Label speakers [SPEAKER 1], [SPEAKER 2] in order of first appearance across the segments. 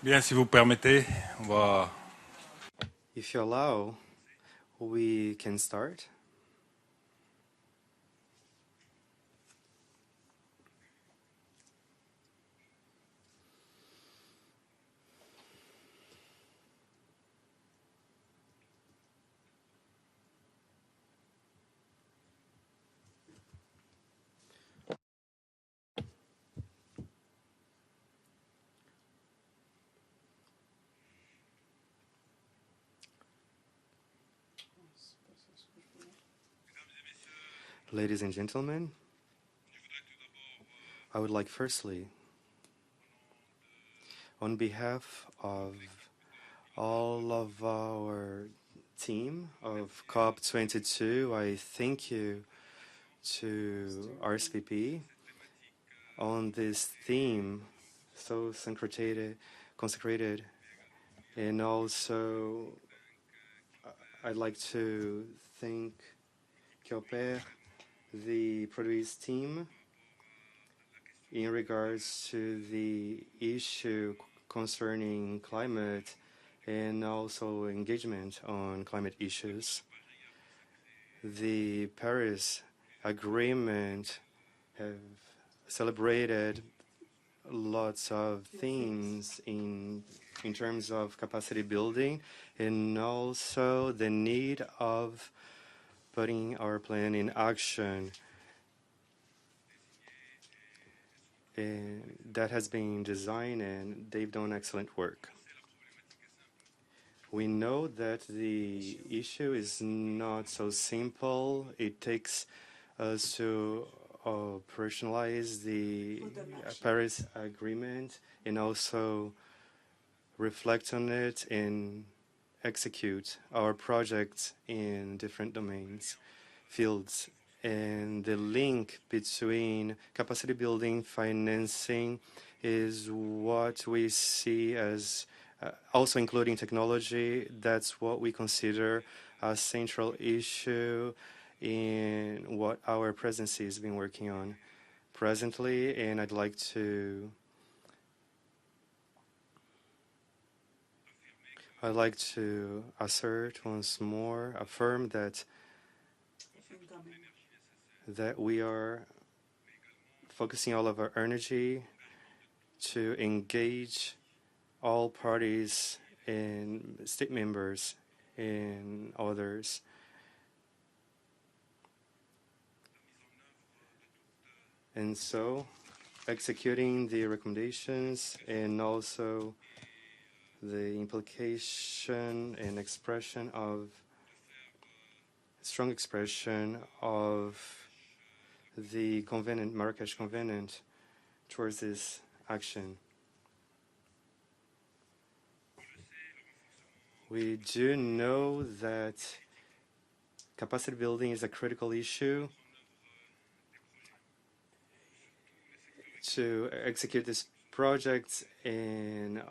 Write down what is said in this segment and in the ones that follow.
[SPEAKER 1] Bien, si vous permettez, on va.
[SPEAKER 2] If you allow, we can start. Ladies and gentlemen, I would like firstly, on behalf of all of our team of COP22, I thank you to RSVP on this theme so consecrated, and also I'd like to thank Kyoper, the produce team, in regards to the issue concerning climate and also engagement on climate issues. The Paris Agreement have celebrated lots of things in terms of capacity building and also the need of putting our plan in action. And that has been designed and they've done excellent work. We know that the issue is not so simple. It takes us to operationalize the Paris Agreement and also reflect on it and execute our projects in different domains, fields. And the link between capacity building, financing is what we see as also including technology. That's what we consider a central issue in what our presidency has been working on presently. And I'd like to assert once more, affirm that we are focusing all of our energy to engage all parties and state members and others. And so executing the recommendations and also the implication and expression of strong expression of the Covenant, Marrakesh Covenant towards this action. We do know that capacity building is a critical issue to execute this project, and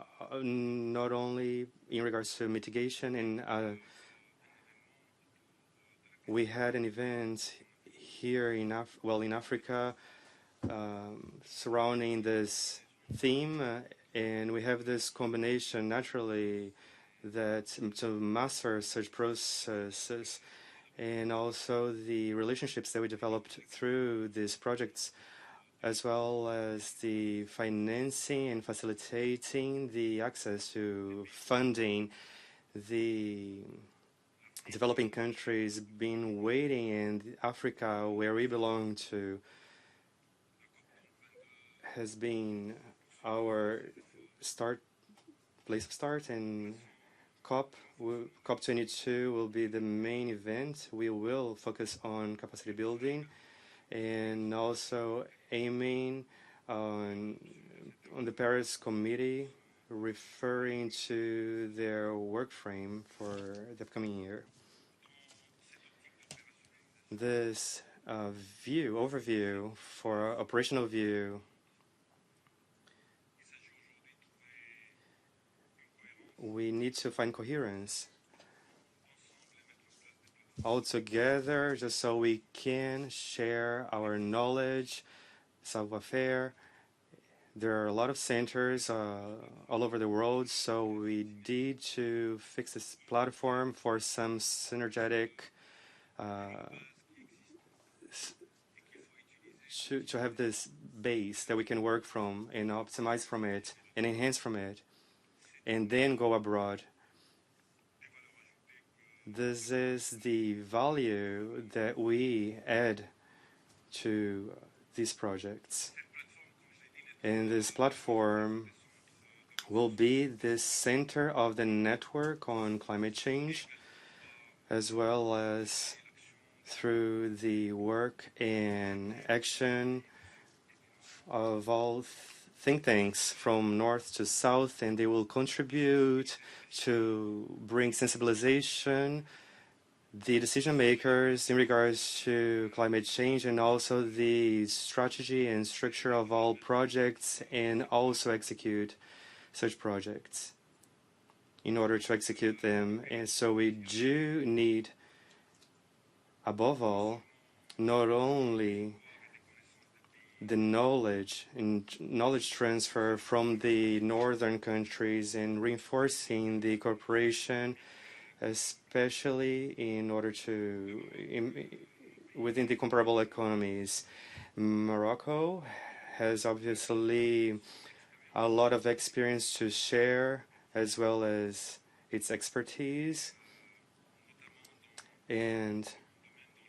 [SPEAKER 2] not only in regards to mitigation. And we had an event here in Africa surrounding this theme, and we have this combination naturally that to master such processes and also the relationships that we developed through these projects, as well as the financing and facilitating the access to funding. The developing countries been waiting, and Africa, where we belong to, has been our place of start, and COP22 will be the main event. We will focus on capacity building and also aiming on the Paris Committee, referring to their work frame for the upcoming year. This overview for operational view, we need to find coherence all together just so we can share our knowledge, savoir-faire, There are a lot of centers all over the world, so we need to fix this platform for some synergetic to have this base that we can work from and optimize from it and enhance from it, and then go abroad. This is the value that we add to these projects. And this platform will be the center of the network on climate change, as well as through the work and action of all think tanks from north to south, and they will contribute to bring sensibilization the decision makers in regards to climate change, and also the strategy and structure of all projects, and also execute such projects in order to execute them. And so we do need, above all, not only the knowledge and knowledge transfer from the northern countries and reinforcing the cooperation, especially in order to, within the comparable economies. Morocco has obviously a lot of experience to share, as well as its expertise, and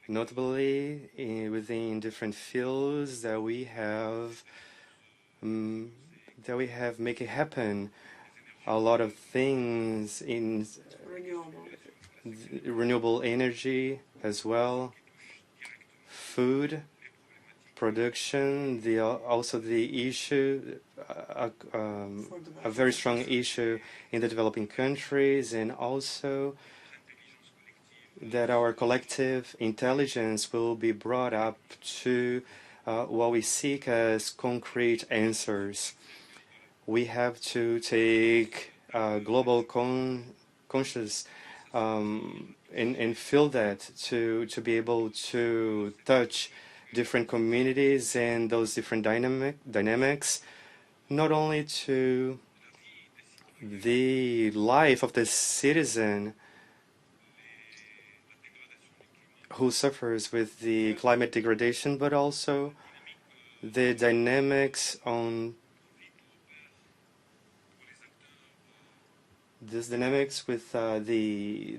[SPEAKER 2] notably within different fields that we have make it happen. A lot of things in renewable energy as well, food production, also the issue, a very strong issue in the developing countries, and also that our collective intelligence will be brought up to what we seek as concrete answers. We have to take global conscious and feel that to be able to touch different communities and those different dynamics, not only to the life of the citizen who suffers with the climate degradation, but also the dynamics on this dynamics with the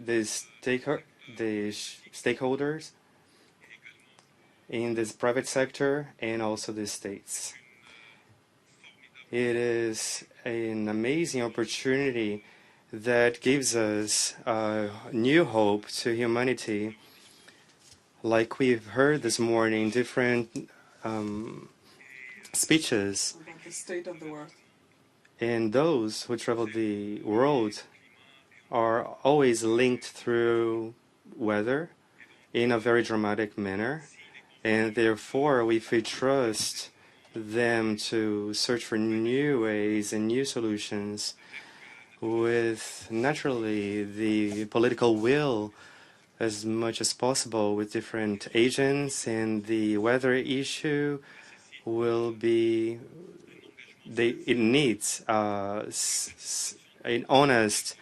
[SPEAKER 2] stakeholders in this private sector and also the states. It is an amazing opportunity that gives us new hope to humanity. Like we've heard this morning, different speeches.
[SPEAKER 3] About the state of the world.
[SPEAKER 2] And those who travel the world are always linked through weather in a very dramatic manner. And therefore, if we trust them to search for new ways and new solutions, with naturally the political will as much as possible with different agents, and the weather issue will be, it needs an honest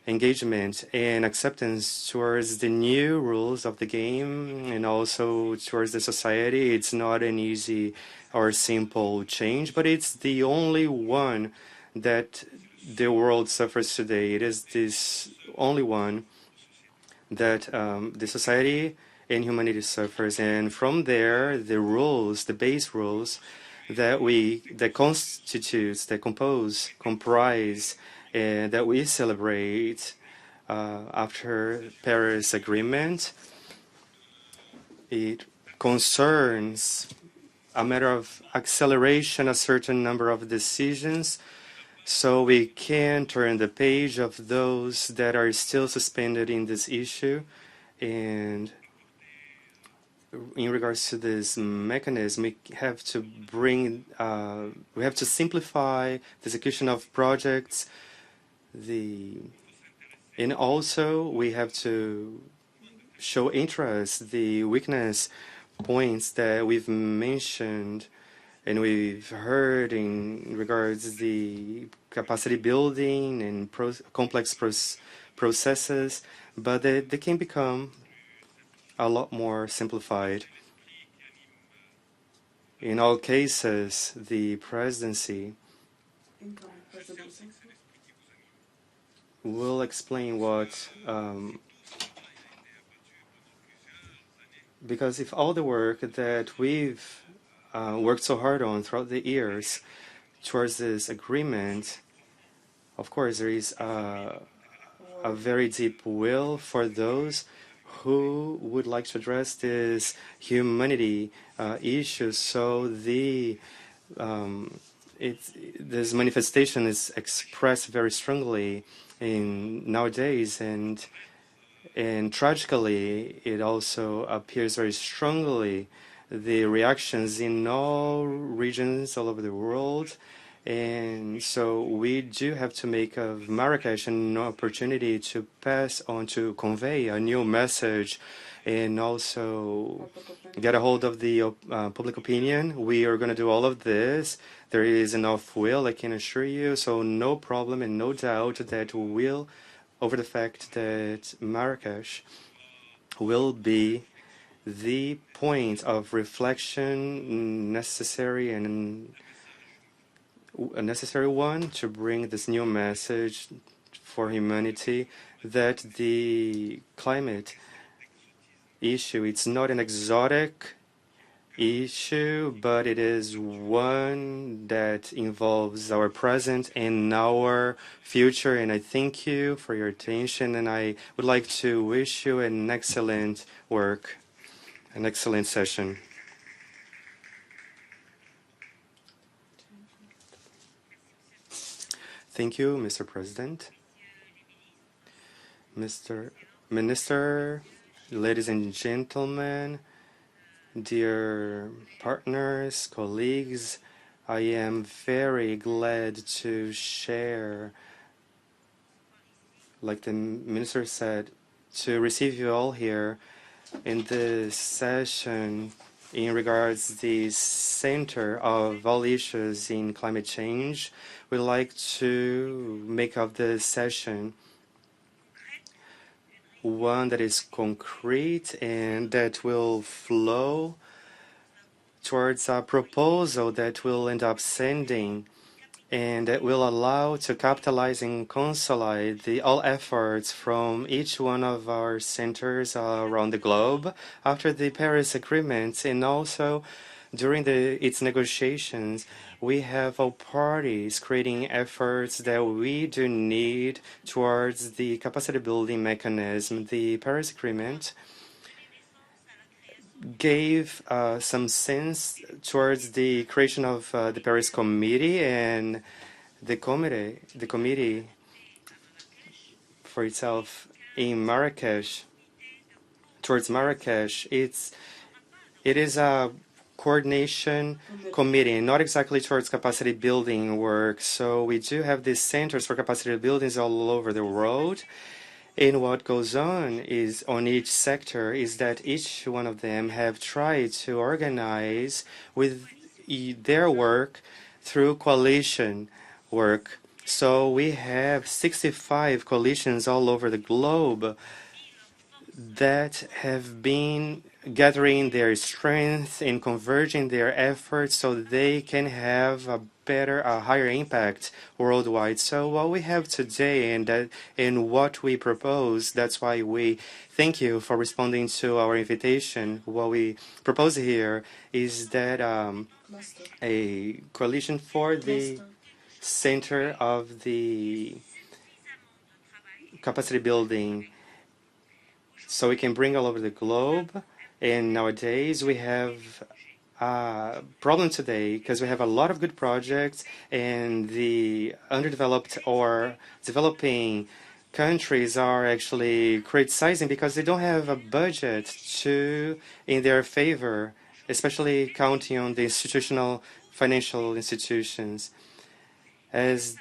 [SPEAKER 2] engagement and acceptance towards the new rules of the game, and also towards the society. It's not an easy or simple change, but it's the only one that the world suffers today. It is this only one that the society and humanity suffers. And from there, the rules, the base rules that constitutes, that comprise, and that we celebrate after Paris Agreement, it concerns a matter of acceleration, a certain number of decisions, so we can turn the page of those that are still suspended in this issue. And in regards to this mechanism, we have to simplify the execution of projects, and also we have to show interest, the weakness points that we've mentioned and we've heard in regards the capacity building and complex processes, but they can become a lot more simplified. In all cases, the presidency will explain what, because if all the work that we've worked so hard on throughout the years towards this agreement, of course, there is a very deep will for those who would like to address this humanity issue. So this manifestation is expressed very strongly in nowadays, and tragically, it also appears very strongly the reactions in all regions all over the world. And so we do have to make of Marrakesh an opportunity to pass on, to convey a new message, and also get a hold of the public opinion. We are going to do all of this. There is enough will, I can assure you, so no problem and no doubt that will over the fact that Marrakesh will be the point of reflection necessary, and a necessary one to bring this new message for humanity, that the climate issue, it's not an exotic issue, but it is one that involves our present and our future. And I thank you for your attention, and I would like to wish you an excellent work, an excellent session. Thank you, Mr. President. Mr. Minister, ladies and gentlemen, dear partners, colleagues, I am very glad to share, like the minister said, to receive you all here in this session in regards the center of all issues in climate change. We'd like to make of this session one that is concrete and that will flow towards a proposal that will end up sending, and that will allow to capitalize and consolidate all efforts from each one of our centers around the globe after the Paris Agreement. And also during its negotiations, we have all parties creating efforts that we do need towards the capacity building mechanism. The Paris Agreement gave some sense towards the creation of the Paris Committee, and the committee for itself in Marrakesh, towards Marrakesh. It is a coordination committee, not exactly towards capacity building work. So we do have these centers for capacity buildings all over the world. And what goes on is, on each sector, is that each one of them have tried to organize with their work through coalition work. So we have 65 coalitions all over the globe that have been gathering their strength and converging their efforts so they can have a higher impact worldwide. So what we have today and what we propose, that's why we thank you for responding to our invitation. What we propose here is that a coalition for the center of the capacity building, so we can bring all over the globe. And nowadays we have a problem today because we have a lot of good projects, and the underdeveloped or developing countries are actually criticizing because they don't have a budget in their favor, especially counting on the institutional financial institutions, as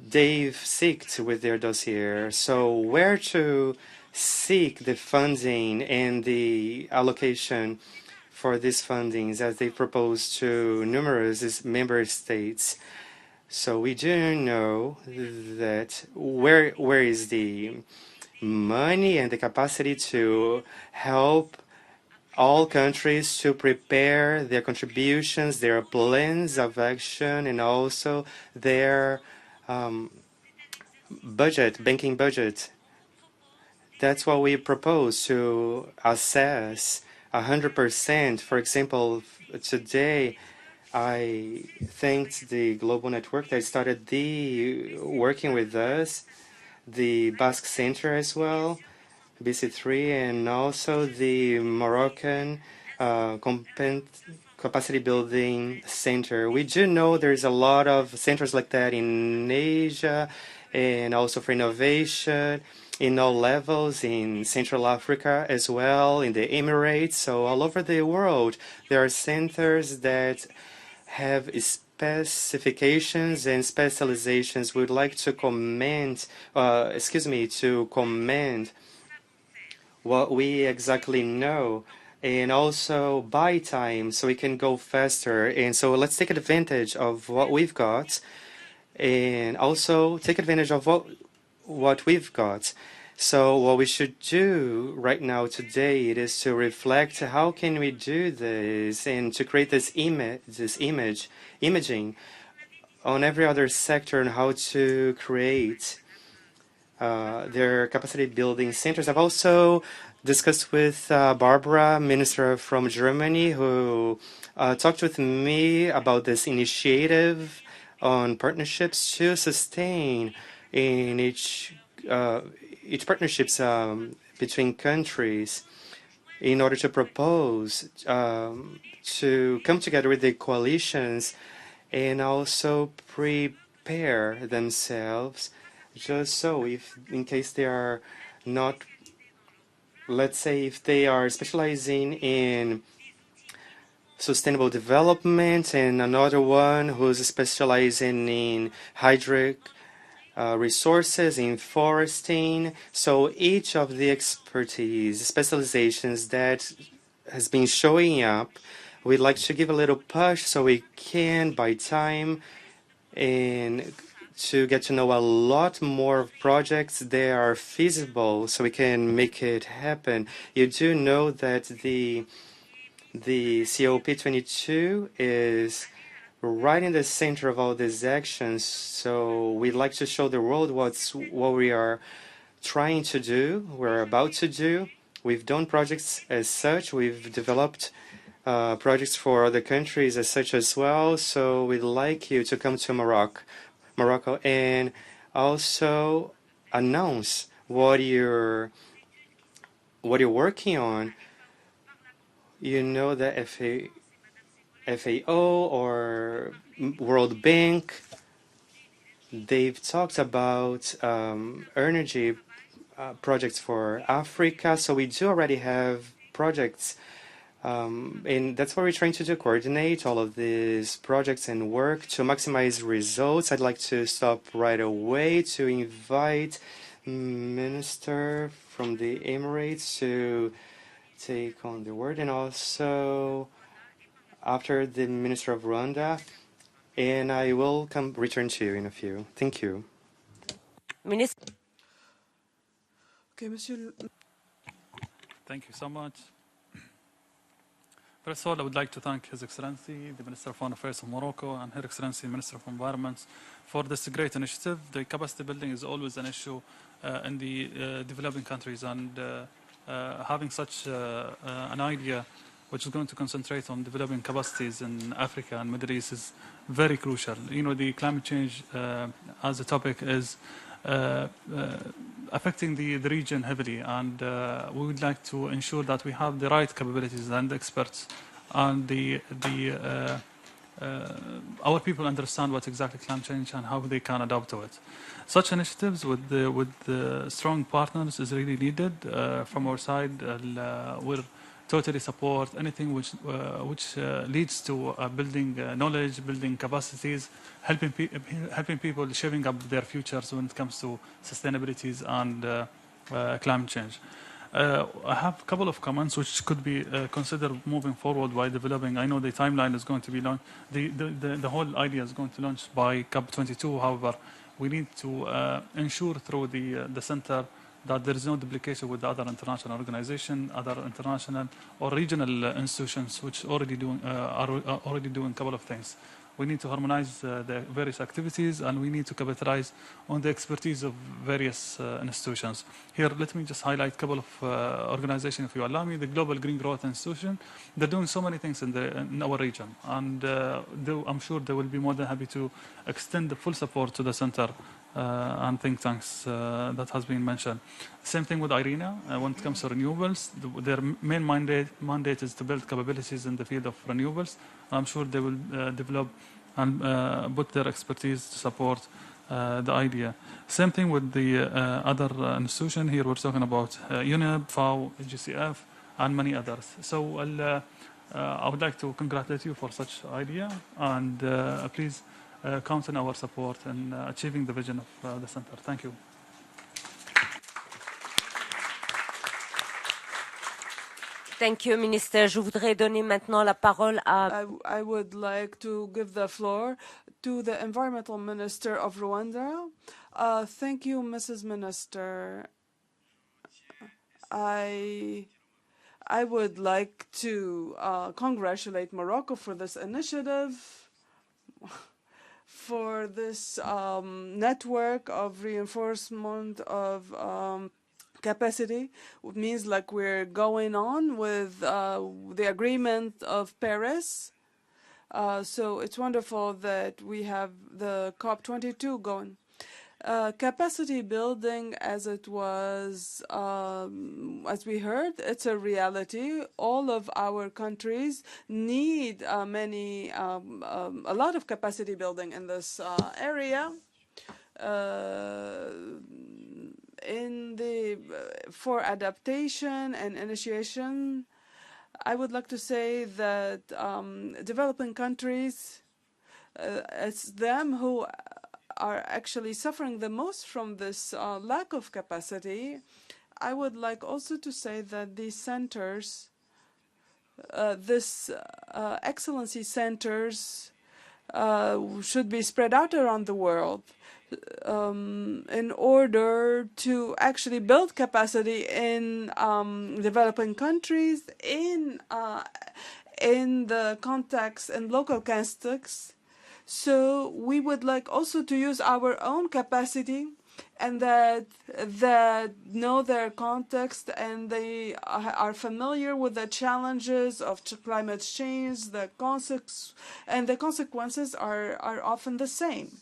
[SPEAKER 2] they've seeked with their dossier. So where to seek the funding and the allocation for these fundings as they propose to numerous member states. So we do know that where is the money and the capacity to help all countries to prepare their contributions, their plans of action, and also their banking budget. That's what we propose to assess 100%. For example, today I thanked the Global Network that started working with us, the Basque Center as well, BC3, and also the Moroccan Capacity Building Center. We do know there's a lot of centers like that in Asia and also for innovation in all levels in Central Africa as well, in the Emirates. So all over the world, there are centers that have specifications and specializations. We'd like to commend what we exactly know and also buy time so we can go faster. And so let's take advantage of what we've got and also take advantage of what we've got. So what we should do right now today it is to reflect how can we do this and to create this imaging on every other sector and how to create their capacity building centers. I've also discussed with Barbara, minister from Germany, who talked with me about this initiative on partnerships to sustain in each partnerships between countries in order to propose to come together with the coalitions and also prepare themselves just so if in case they are not, let's say if they are specializing in sustainable development and another one who's specializing in hydric resources, in foresting. So each of the expertise, specializations that has been showing up, we'd like to give a little push so we can buy time and to get to know a lot more projects that are feasible so we can make it happen. You do know that the COP22 is right in the center of all these actions. So we'd like to show the world what we are trying to do, we're about to do. We've done projects as such. We've developed projects for other countries as such as well. So we'd like you to come to Morocco and also announce what you're working on. You know that FAO or World Bank, they've talked about energy projects for Africa. So we do already have projects, and that's what we're trying to do, coordinate all of these projects and work to maximize results. I'd like to stop right away to invite Minister from the Emirates to take on the word, and also after the Minister of Rwanda, and I will return to you in a few. Thank you.
[SPEAKER 3] Minister.
[SPEAKER 4] Okay, Monsieur.
[SPEAKER 1] Thank you so much. First of all, I would like to thank His Excellency, the Minister of Foreign Affairs of Morocco, and Her Excellency, Minister of Environment, for this great initiative. The capacity building is always an issue in the developing countries, and having such an idea which is going to concentrate on developing capacities in Africa and Middle East is very crucial. You know, the climate change as a topic is affecting the region heavily, and we would like to ensure that we have the right capabilities and experts, and our people understand what exactly climate change and how they can adapt to it. Such initiatives with the strong partners is really needed from our side. We're totally support anything which leads to building knowledge, building capacities, helping people shaping up their futures when it comes to sustainability and climate change. I have a couple of comments which could be considered moving forward by developing. I know the timeline is going to be launched. The whole idea is going to launch by COP22. However, we need to ensure through the center that there is no duplication with the other international organizations, other international or regional institutions which already are already doing a couple of things. We need to harmonize the various activities, and we need to capitalize on the expertise of various institutions. Here, let me just highlight a couple of organizations, if you allow me. The Global Green Growth Institution, they're doing so many things in our region, and I'm sure they will be more than happy to extend the full support to the center and think tanks that has been mentioned. Same thing with IRENA when it comes to renewables. Their main mandate is to build capabilities in the field of renewables. I'm sure they will develop and put their expertise to support the idea. Same thing with the other institution. Here we're talking about UNEP, FAO, GCF, and many others. So I would like to congratulate you for such idea, and please count on our support in achieving the vision of the center. Thank you.
[SPEAKER 3] Thank you, Minister. Je voudrais donner maintenant la parole à...
[SPEAKER 4] I would like to give the floor to the Environmental Minister of Rwanda. Thank you, Mrs. Minister. I would like to congratulate Morocco for this initiative, for this network of reinforcement of capacity. It means like we're going on with the agreement of Paris. So it's wonderful that we have the COP22 going. Capacity building, as it was, as we heard, it's a reality. All of our countries need a lot of capacity building in this area. For adaptation and initiation, I would like to say that developing countries, it's them who are actually suffering the most from this lack of capacity. I would like also to say that these centers, excellency centers, should be spread out around the world in order to actually build capacity in developing countries in the context and local context. So we would like also to use our own capacity, and that know their context and they are familiar with the challenges of climate change. The consequences are often the same,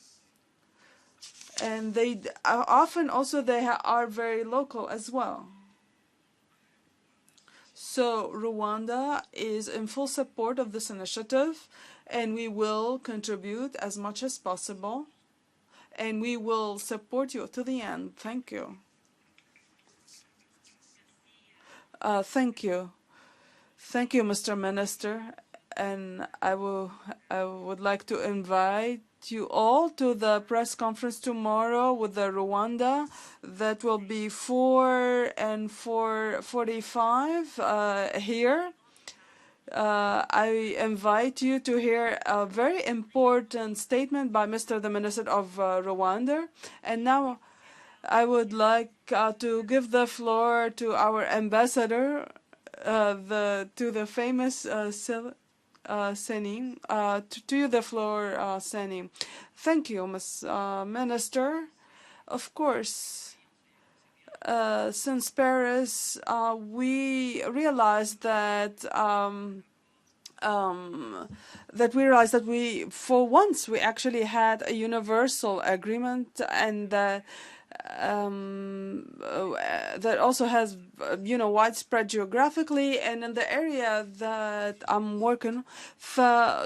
[SPEAKER 4] and they often also are very local as well. So Rwanda is in full support of this initiative, and we will contribute as much as possible, and we will support you to the end. Thank you. Thank you. Thank you, Mr. Minister. And I would like to invite you all to the press conference tomorrow with the Rwanda. That will be 4 and 4:45 here. I invite you to hear a very important statement by the Minister of Rwanda. And now I would like to give the floor to our ambassador, to the famous Seni. To you the floor, Seni. Thank you, Ms. Minister. Of course, since Paris, we realized that for once we actually had a universal agreement, and that also has widespread geographically and in the area that I'm working.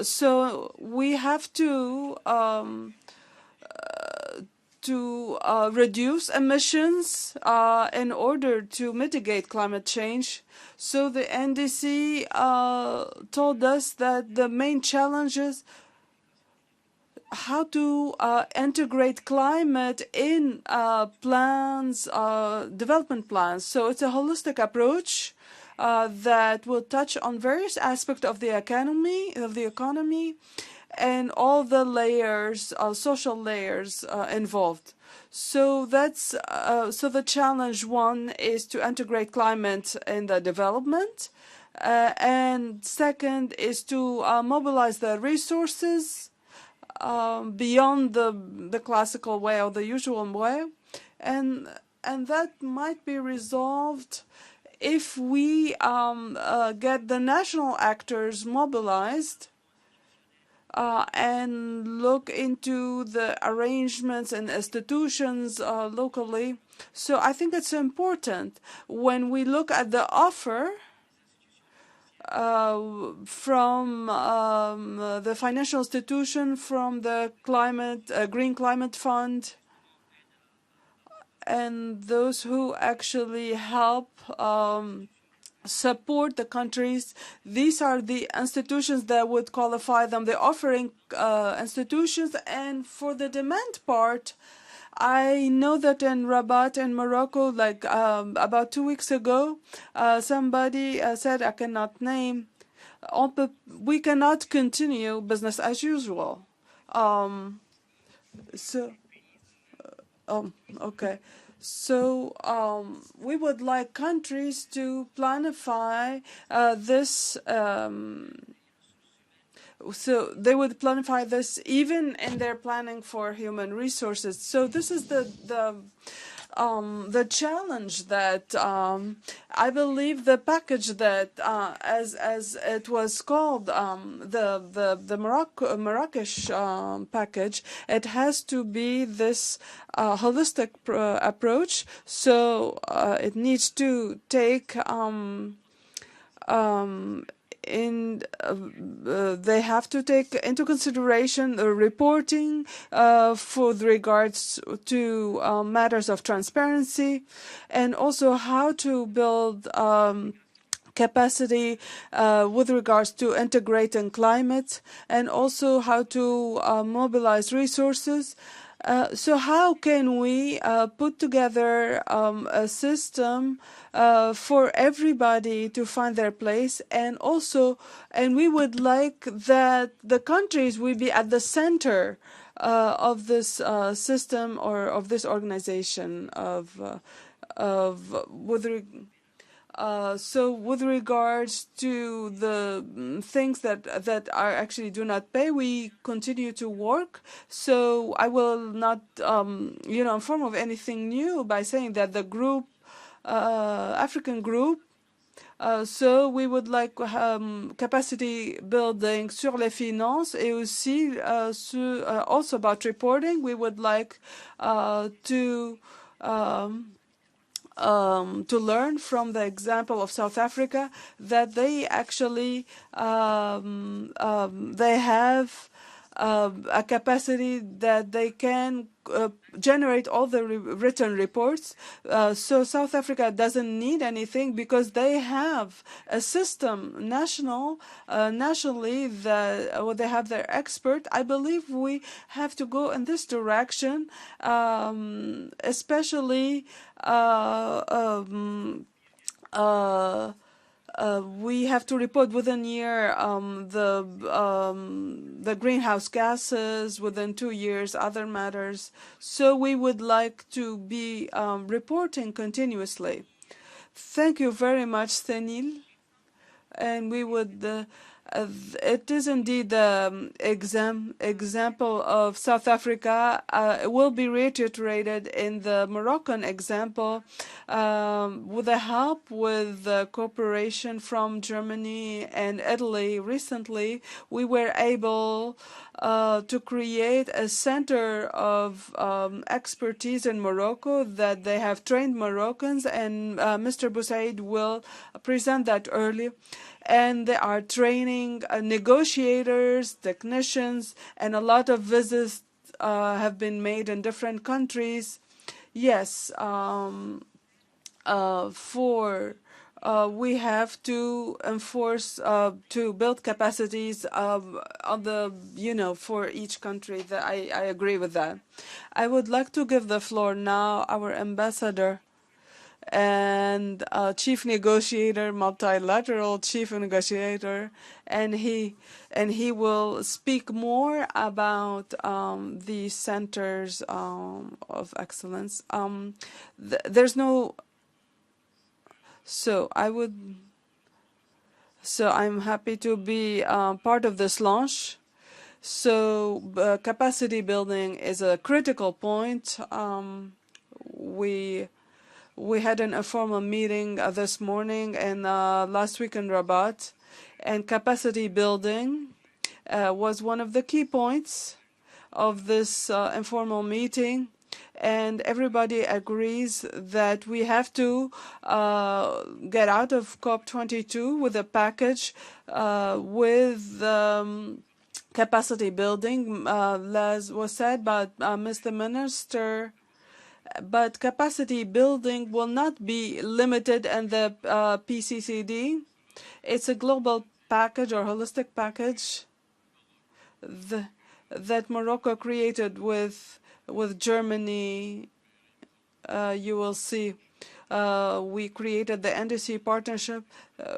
[SPEAKER 4] So we have to reduce emissions in order to mitigate climate change. So the NDC told us that the main challenges how to integrate climate in plans, development plans. So it's a holistic approach that will touch on various aspects of the economy, and all the layers, social layers involved. So that's so the challenge one is to integrate climate in the development, and second is to mobilize the resources beyond the classical way or the usual way, and that might be resolved if we get the national actors mobilized and look into the arrangements and institutions locally. So I think it's important when we look at the offer from the financial institution, from the Green Climate Fund, and those who actually help support the countries. These are the institutions that would qualify them, the offering institutions. And for the demand part, I know that in Rabat in Morocco, like about 2 weeks ago, somebody said, I cannot name, we cannot continue business as usual. Okay. So we would like countries to planify this. So they would planify this even in their planning for human resources. So this is the challenge that I believe the package that as it was called the Marrakesh package, it has to be this holistic approach. So it needs to take they have to take into consideration the reporting for regards to matters of transparency, and also how to build capacity with regards to integrating climate, and also how to mobilize resources. So how can we put together a system for everybody to find their place, and we would like that the countries will be at the center of this system or of this organization so with regards to the things that are actually do not pay, we continue to work. So I will not inform of anything new by saying that the group, African group, so we would like capacity building sur les finances, et aussi also about reporting. We would like to learn from the example of South Africa, that they actually they have a capacity that they can generate all the written reports. So South Africa doesn't need anything because they have a system nationally that they have their expert. I believe we have to go in this direction, especially we have to report within a year the greenhouse gases, within 2 years other matters. So we would like to be reporting continuously. Thank you very much, Stenil. And we would it is indeed the example of South Africa. It will be reiterated in the Moroccan example with the help with the cooperation from Germany and Italy. Recently, we were able to create a center of expertise in Morocco that they have trained Moroccans, and Mr. Boussaid will present that early. And they are training negotiators, technicians, and a lot of visits have been made in different countries. Yes, for we have to enforce to build capacities on the for each country. That I agree with that. I would like to give the floor now our ambassador and chief negotiator, multilateral chief negotiator, and he will speak more about the centers of excellence. There's no. So I'm happy to be part of this launch. So capacity building is a critical point. We had an informal meeting this morning and last week in Rabat, and capacity building was one of the key points of this informal meeting. And everybody agrees that we have to get out of COP22 with a package with capacity building, as was said by Mr. Minister. But capacity building will not be limited in the PCCD. It's a global package or holistic package that Morocco created with Germany. You will see we created the NDC partnership,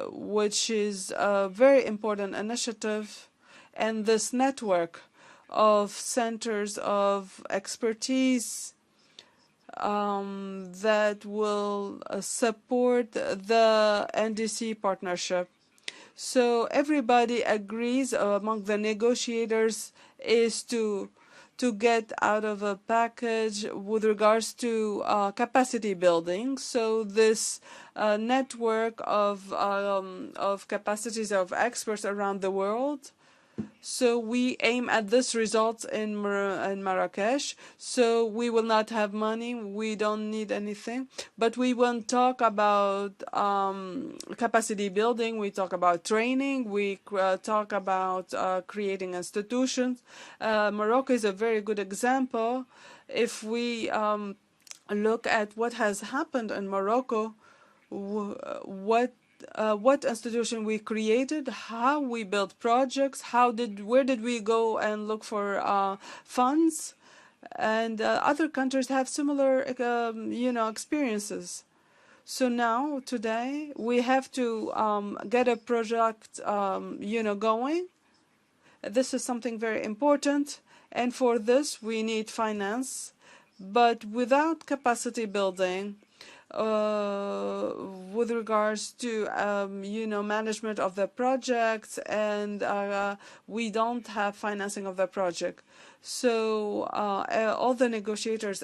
[SPEAKER 4] which is a very important initiative, and this network of centers of expertise that will support the NDC partnership. So everybody agrees among the negotiators is to get out of a package with regards to capacity building. So this network of capacities of experts around the world. So we aim at this result in Marrakesh. So we will not have money. We don't need anything. But we won't talk about capacity building. We talk about training. We talk about creating institutions. Morocco is a very good example. If we look at what has happened in Morocco, what institution we created, how we built projects, where did we go and look for funds, and other countries have similar experiences. So now today we have to get a project going. This is something very important, and for this we need finance, but without capacity building with regards to management of the projects, and we don't have financing of the project. So all the negotiators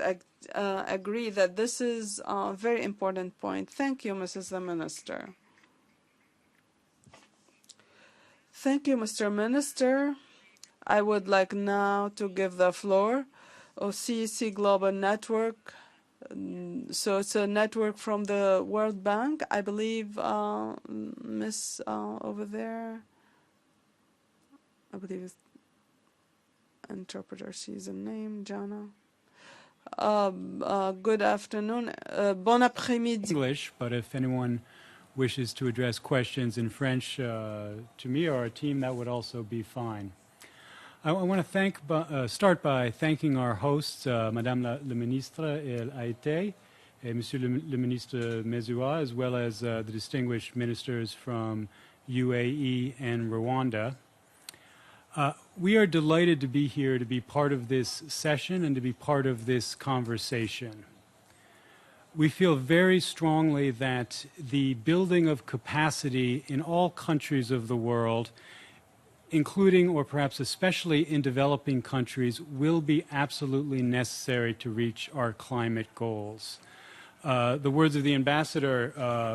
[SPEAKER 4] agree that this is a very important point. Thank you, Mrs. the Minister. Thank you, Mr. Minister. I would like now to give the floor OCC Global Network. So it's a network from the World Bank. I believe Miss over there, I believe it's interpreter, she's a name, Jana. Good afternoon. Bon après-midi.
[SPEAKER 5] English, but if anyone wishes to address questions in French to me or our team, that would also be fine. I want to start by thanking our hosts, Madame la Ministre El Haïté, and Monsieur le Ministre Mezoua, as well as the distinguished ministers from UAE and Rwanda. We are delighted to be here to be part of this session and to be part of this conversation. We feel very strongly that the building of capacity in all countries of the world, including or perhaps especially in developing countries, will be absolutely necessary to reach our climate goals. The words of the ambassador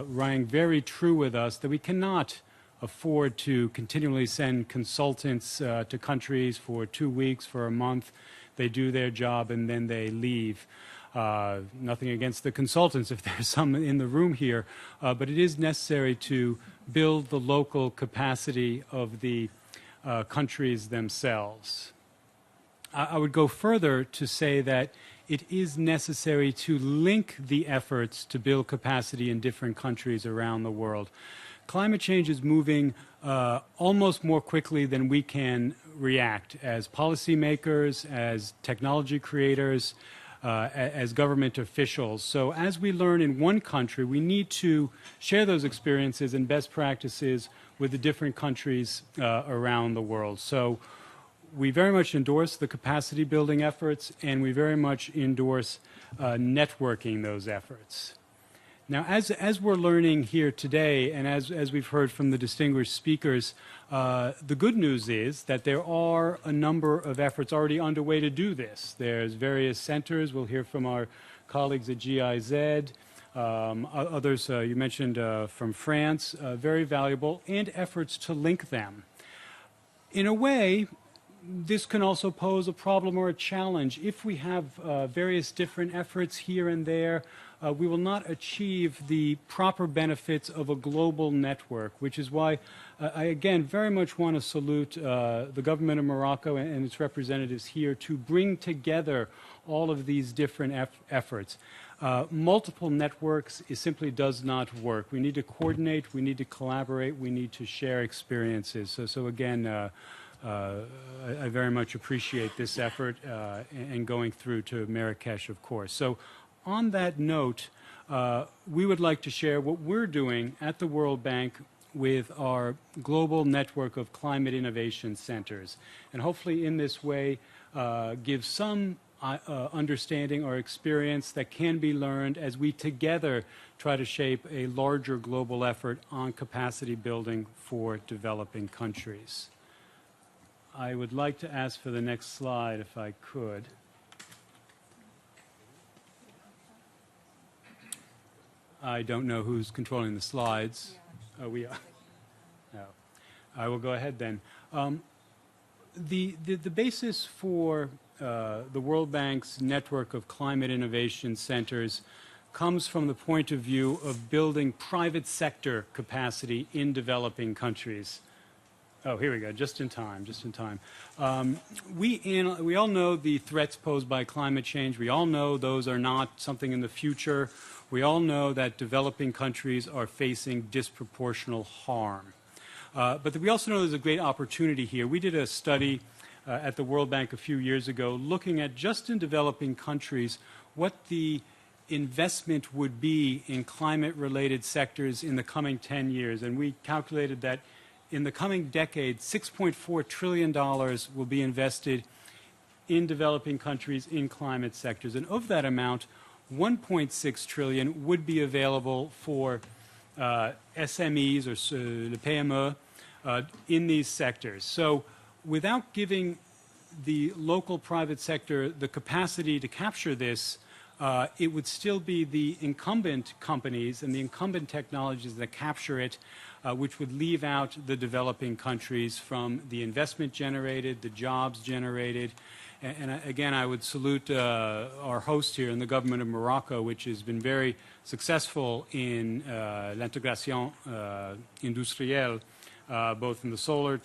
[SPEAKER 5] rang very true with us, that we cannot afford to continually send consultants to countries for 2 weeks, for a month. They do their job and then they leave. Nothing against the consultants, if there's some in the room here, but it is necessary to build the local capacity of the countries themselves. I would go further to say that it is necessary to link the efforts to build capacity in different countries around the world. Climate change is moving almost more quickly than we can react as policymakers, as technology creators, as government officials. So as we learn in one country, we need to share those experiences and best practices with the different countries around the world. So we very much endorse the capacity building efforts, and we very much endorse networking those efforts. Now, as we're learning here today, and as we've heard from the distinguished speakers, the good news is that there are a number of efforts already underway to do this. There's various centers. We'll hear from our colleagues at GIZ, others you mentioned from France, very valuable, and efforts to link them. In a way, this can also pose a problem or a challenge. If we have various different efforts here and there, we will not achieve the proper benefits of a global network, which is why I, again, very much want to salute the government of Morocco and its representatives here to bring together all of these different efforts. Multiple networks, it simply does not work. We need to coordinate, we need to collaborate, we need to share experiences. So again, I very much appreciate this effort and going through to Marrakesh, of course. So on that note, we would like to share what we're doing at the World Bank with our global network of climate innovation centers. And hopefully in this way give some understanding or experience that can be learned as we together try to shape a larger global effort on capacity building for developing countries. I would like to ask for the next slide if I could. I don't know who's controlling the slides. Oh, we are. No. I will go ahead then. The basis for the World Bank's network of climate innovation centers comes from the point of view of building private sector capacity in developing countries. Oh, here we go, just in time, just in time. We all know the threats posed by climate change. We all know those are not something in the future. We all know that developing countries are facing disproportional harm. But we also know there's a great opportunity here. We did a study at the World Bank a few years ago looking at just in developing countries what the investment would be in climate-related sectors in the coming 10 years. And we calculated that in the coming decade, $6.4 trillion will be invested in developing countries in climate sectors. And of that amount, 1.6 trillion would be available for SMEs or le PME in these sectors. So without giving the local private sector the capacity to capture this, it would still be the incumbent companies and the incumbent technologies that capture it, which would leave out the developing countries from the investment generated, the jobs generated. And again, I would salute our host here in the government of Morocco, which has been very successful in l'intégration industrielle, both in the solar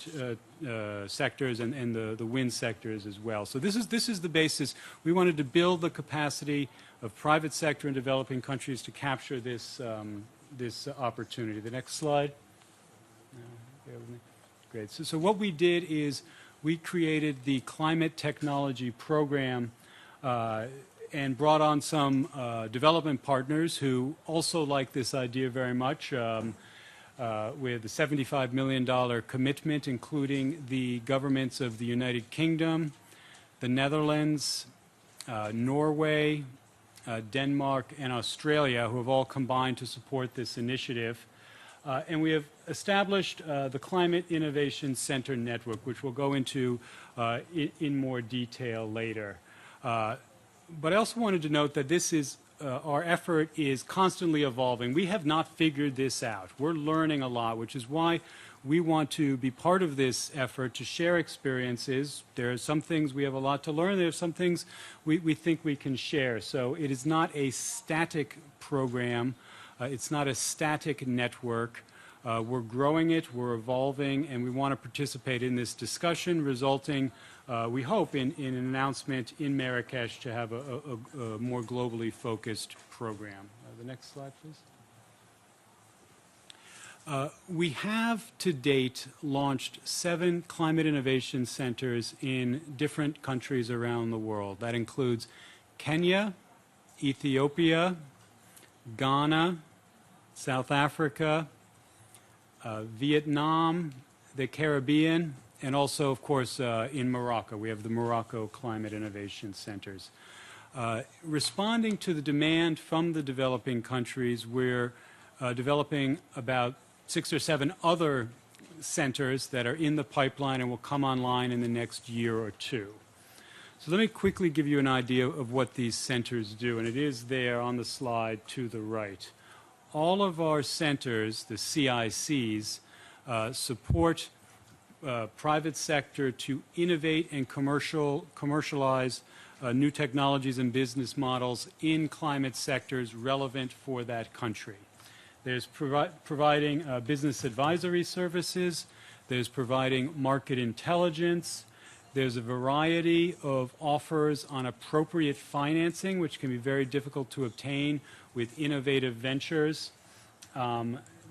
[SPEAKER 5] sectors and the wind sectors as well. So this is the basis. We wanted to build the capacity of private sector in developing countries to capture this this opportunity. The next slide. Great. So what we did is we created the Climate Technology Program and brought on some development partners who also like this idea very much with a $75 million commitment, including the governments of the United Kingdom, the Netherlands, Norway, Denmark, and Australia, who have all combined to support this initiative. And we have established the Climate Innovation Center Network, which we'll go into in more detail later. But I also wanted to note that this is, our effort is constantly evolving. We have not figured this out. We're learning a lot, which is why we want to be part of this effort to share experiences. There are some things we have a lot to learn. There are some things we think we can share. So it is not a static program. It's not a static network. We're growing it, we're evolving, and we want to participate in this discussion resulting we hope, in an announcement in Marrakesh to have a more globally focused program. The next slide, please. We have to date launched 7 climate innovation centers in different countries around the world. That includes Kenya, Ethiopia, Ghana, South Africa, Vietnam, the Caribbean, and also, of course, in Morocco. We have the Morocco Climate Innovation Centers. Responding to the demand from the developing countries, we're developing about 6 or 7 other centers that are in the pipeline and will come online in the next year or 2. So let me quickly give you an idea of what these centers do, and it is there on the slide to the right. All of our centers, the CICs, support private sector to innovate and commercialize new technologies and business models in climate sectors relevant for that country. There's providing business advisory services. There's providing market intelligence. There's a variety of offers on appropriate financing, which can be very difficult to obtain with innovative ventures.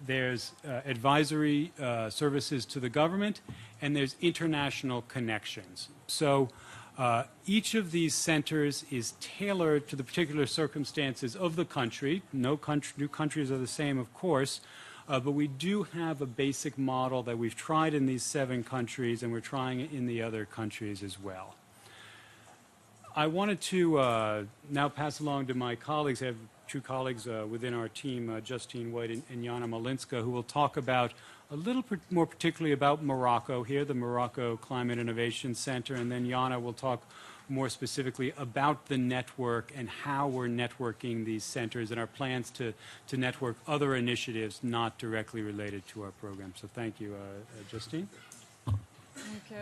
[SPEAKER 5] There's advisory services to the government, and there's international connections. So each of these centers is tailored to the particular circumstances of the country. No new countries are the same, of course, but we do have a basic model that we've tried in these 7 countries, and we're trying it in the other countries as well. I wanted to now pass along to my colleagues. I have 2 colleagues within our team, Justine White and Jana Malinska, who will talk about a little more particularly about Morocco here, the Morocco Climate Innovation Center, and then Jana will talk more specifically about the network and how we're networking these centers and our plans to network other initiatives not directly related to our program. So thank you, Justine.
[SPEAKER 6] Donc,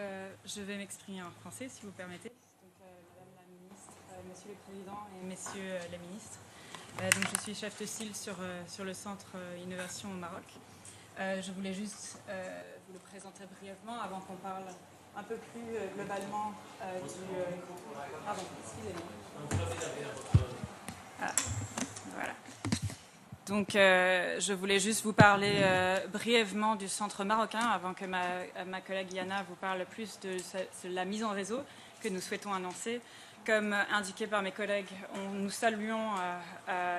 [SPEAKER 6] je vais m'exprimer en français, si vous permettez. Donc, Madame la Ministre, Monsieur le Président et Messieurs les Ministres. Donc, je suis chef de style sur le Centre Innovation au Maroc. Je voulais juste vous le présenter brièvement avant qu'on parle un peu plus globalement du... Pardon, excusez-moi. Voilà. Donc, je voulais juste vous parler brièvement du centre marocain avant que ma collègue Yana vous parle plus de la mise en réseau que nous souhaitons annoncer. Comme indiqué par mes collègues, nous saluons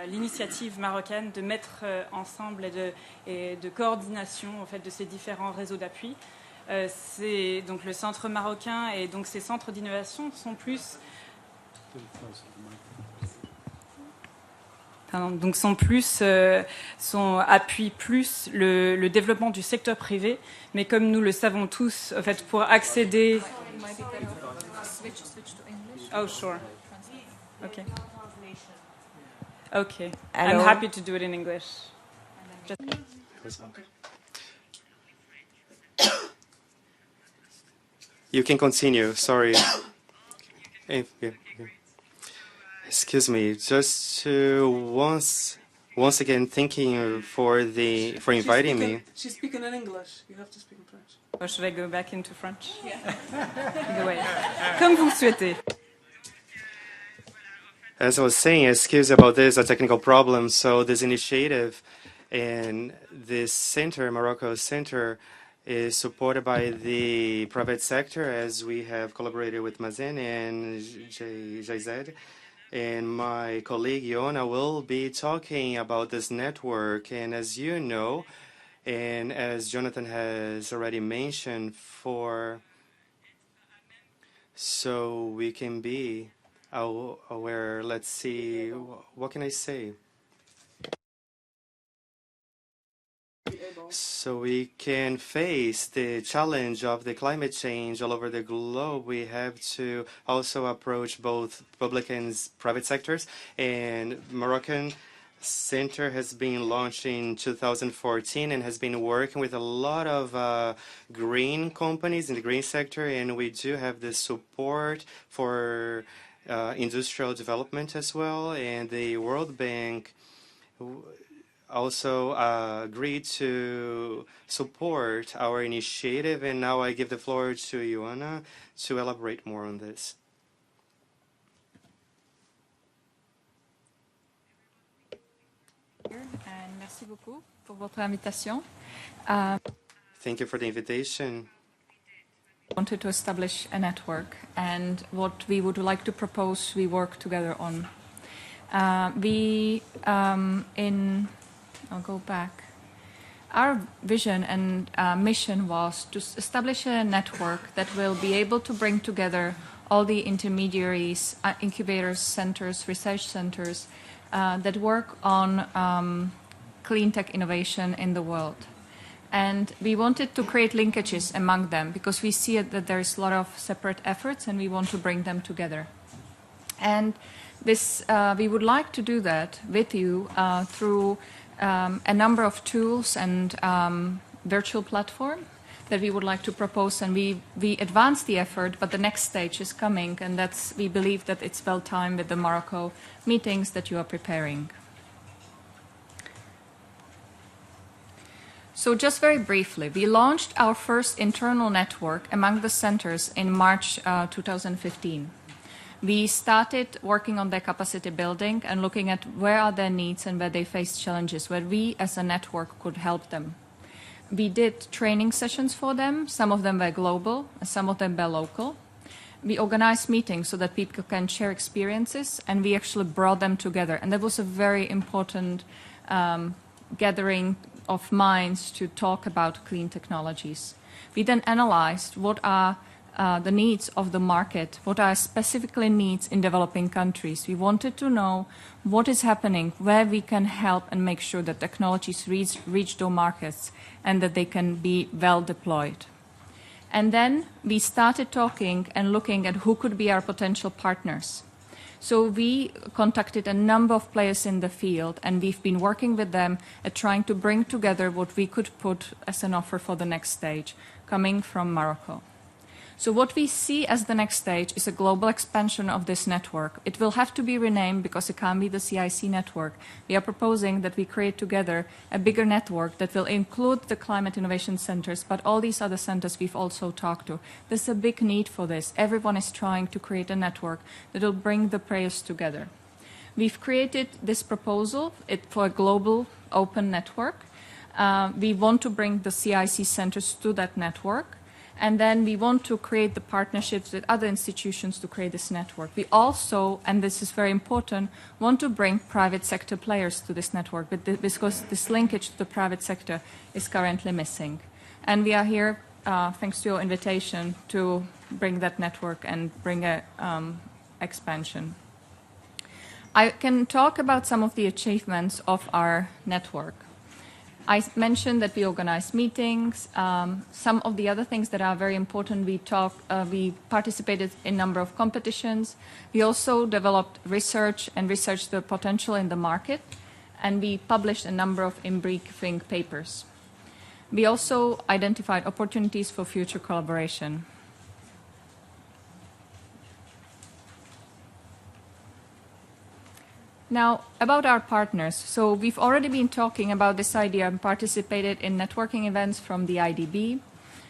[SPEAKER 6] l'initiative marocaine de mettre ensemble et de coordination en fait, de ces différents réseaux d'appui. C'est donc le centre marocain et donc ces centres d'innovation sont plus... donc appuient plus le développement du secteur privé, mais comme nous le savons tous, en fait, pour accéder... Oh, sure. Okay. Okay. I'm happy to do it in English.
[SPEAKER 2] You can continue. Sorry. Excuse me. Just to once again, thanking you for inviting me.
[SPEAKER 4] She's speaking in English. You have to speak in French.
[SPEAKER 6] Or should I go back into French? Yeah. Either way. Comme vous souhaitez.
[SPEAKER 2] As I was saying, excuse about this, a technical problem. So this initiative and this center, Morocco Center, is supported by the private sector, as we have collaborated with Mazen and JZ. And my colleague Yona will be talking about this network. And as you know, and as Jonathan has already mentioned, so we can be aware, let's see, what can I say? So we can face the challenge of the climate change all over the globe. We have to also approach both public and private sectors. And Moroccan Center has been launched in 2014 and has been working with a lot of green companies in the green sector. And we do have the support for industrial development as well. And the World Bank also agreed to support our initiative, and now I give the floor to Ioana to elaborate more on this.
[SPEAKER 7] And merci beaucoup pour votre invitation.
[SPEAKER 2] Thank you for the invitation.
[SPEAKER 7] Wanted to establish a network, and what we would like to propose we work together on. I'll go back. Our vision and mission was to establish a network that will be able to bring together all the intermediaries, incubators, centers, research centers that work on clean tech innovation in the world. And we wanted to create linkages among them because we see that there is a lot of separate efforts and we want to bring them together. And this, we would like to do that with you through a number of tools and virtual platform that we would like to propose, and we advanced the effort, but the next stage is coming, and we believe that it's well timed with the Morocco meetings that you are preparing. So just very briefly, we launched our first internal network among the centers in March 2015. We started working on their capacity building and looking at where are their needs and where they face challenges, where we as a network could help them. We did training sessions for them. Some of them were global, and some of them were local. We organized meetings so that people can share experiences, and we actually brought them together. And that was a very important gathering of minds to talk about clean technologies. We then analyzed what are the needs of the market, what are specifically needs in developing countries. We wanted to know what is happening, where we can help and make sure that technologies reach those markets and that they can be well deployed. And then we started talking and looking at who could be our potential partners. So we contacted a number of players in the field, and we've been working with them at trying to bring together what we could put as an offer for the next stage, coming from Morocco. So what we see as the next stage is a global expansion of this network. It will have to be renamed because it can't be the CIC network. We are proposing that we create together a bigger network that will include the climate innovation centers, but all these other centers we've also talked to. There's a big need for this. Everyone is trying to create a network that will bring the players together. We've created this proposal for a global open network. We want to bring the CIC centers to that network. And then we want to create the partnerships with other institutions to create this network. We also, and this is very important, want to bring private sector players to this network because this linkage to the private sector is currently missing. And we are here, thanks to your invitation, to bring that network and bring a expansion. I can talk about some of the achievements of our network. I mentioned that we organized meetings. Some of the other things that are very important, we participated in a number of competitions. We also developed research and researched the potential in the market, and we published a number of in-briefing papers. We also identified opportunities for future collaboration. Now, about our partners. So we've already been talking about this idea and participated in networking events from the IDB.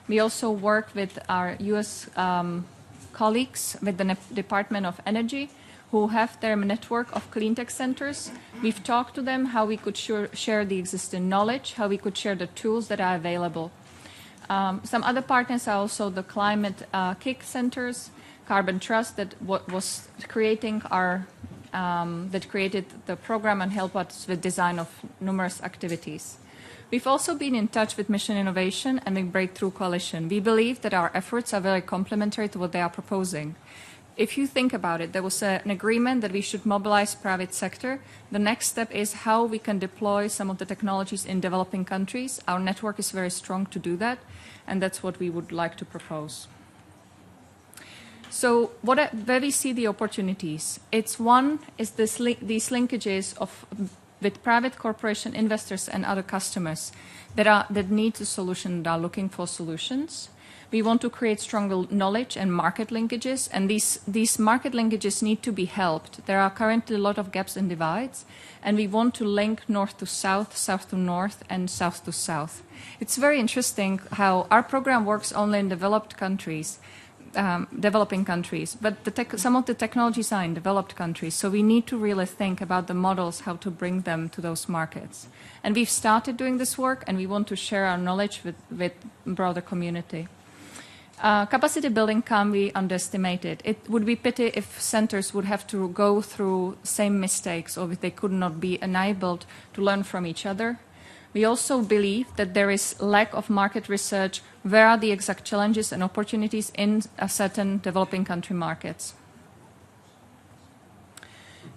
[SPEAKER 7] We also work with our US colleagues with the Department of Energy who have their network of clean tech centers. We've talked to them how we could share the existing knowledge, how we could share the tools that are available. Some other partners are also the climate kick centers, Carbon Trust that was creating that created the program and helped us with design of numerous activities. We've also been in touch with Mission Innovation and the Breakthrough Coalition. We believe that our efforts are very complementary to what they are proposing. If you think about it, there was an agreement that we should mobilize private sector. The next step is how we can deploy some of the technologies in developing countries. Our network is very strong to do that, and that's what we would like to propose. So where we see the opportunities? One is these linkages with private corporation investors and other customers that need a solution, that are looking for solutions. We want to create stronger knowledge and market linkages, and these market linkages need to be helped. There are currently a lot of gaps and divides, and we want to link north to south, south to north, and south to south. It's very interesting how our program works only in developed countries, developing countries, but some of the technologies are in developed countries, so we need to really think about the models, how to bring them to those markets. And we've started doing this work, and we want to share our knowledge with broader community. Capacity building can be underestimated. It would be pity if centers would have to go through same mistakes, or if they could not be enabled to learn from each other. We also believe that there is lack of market research. Where are the exact challenges and opportunities in a certain developing country markets?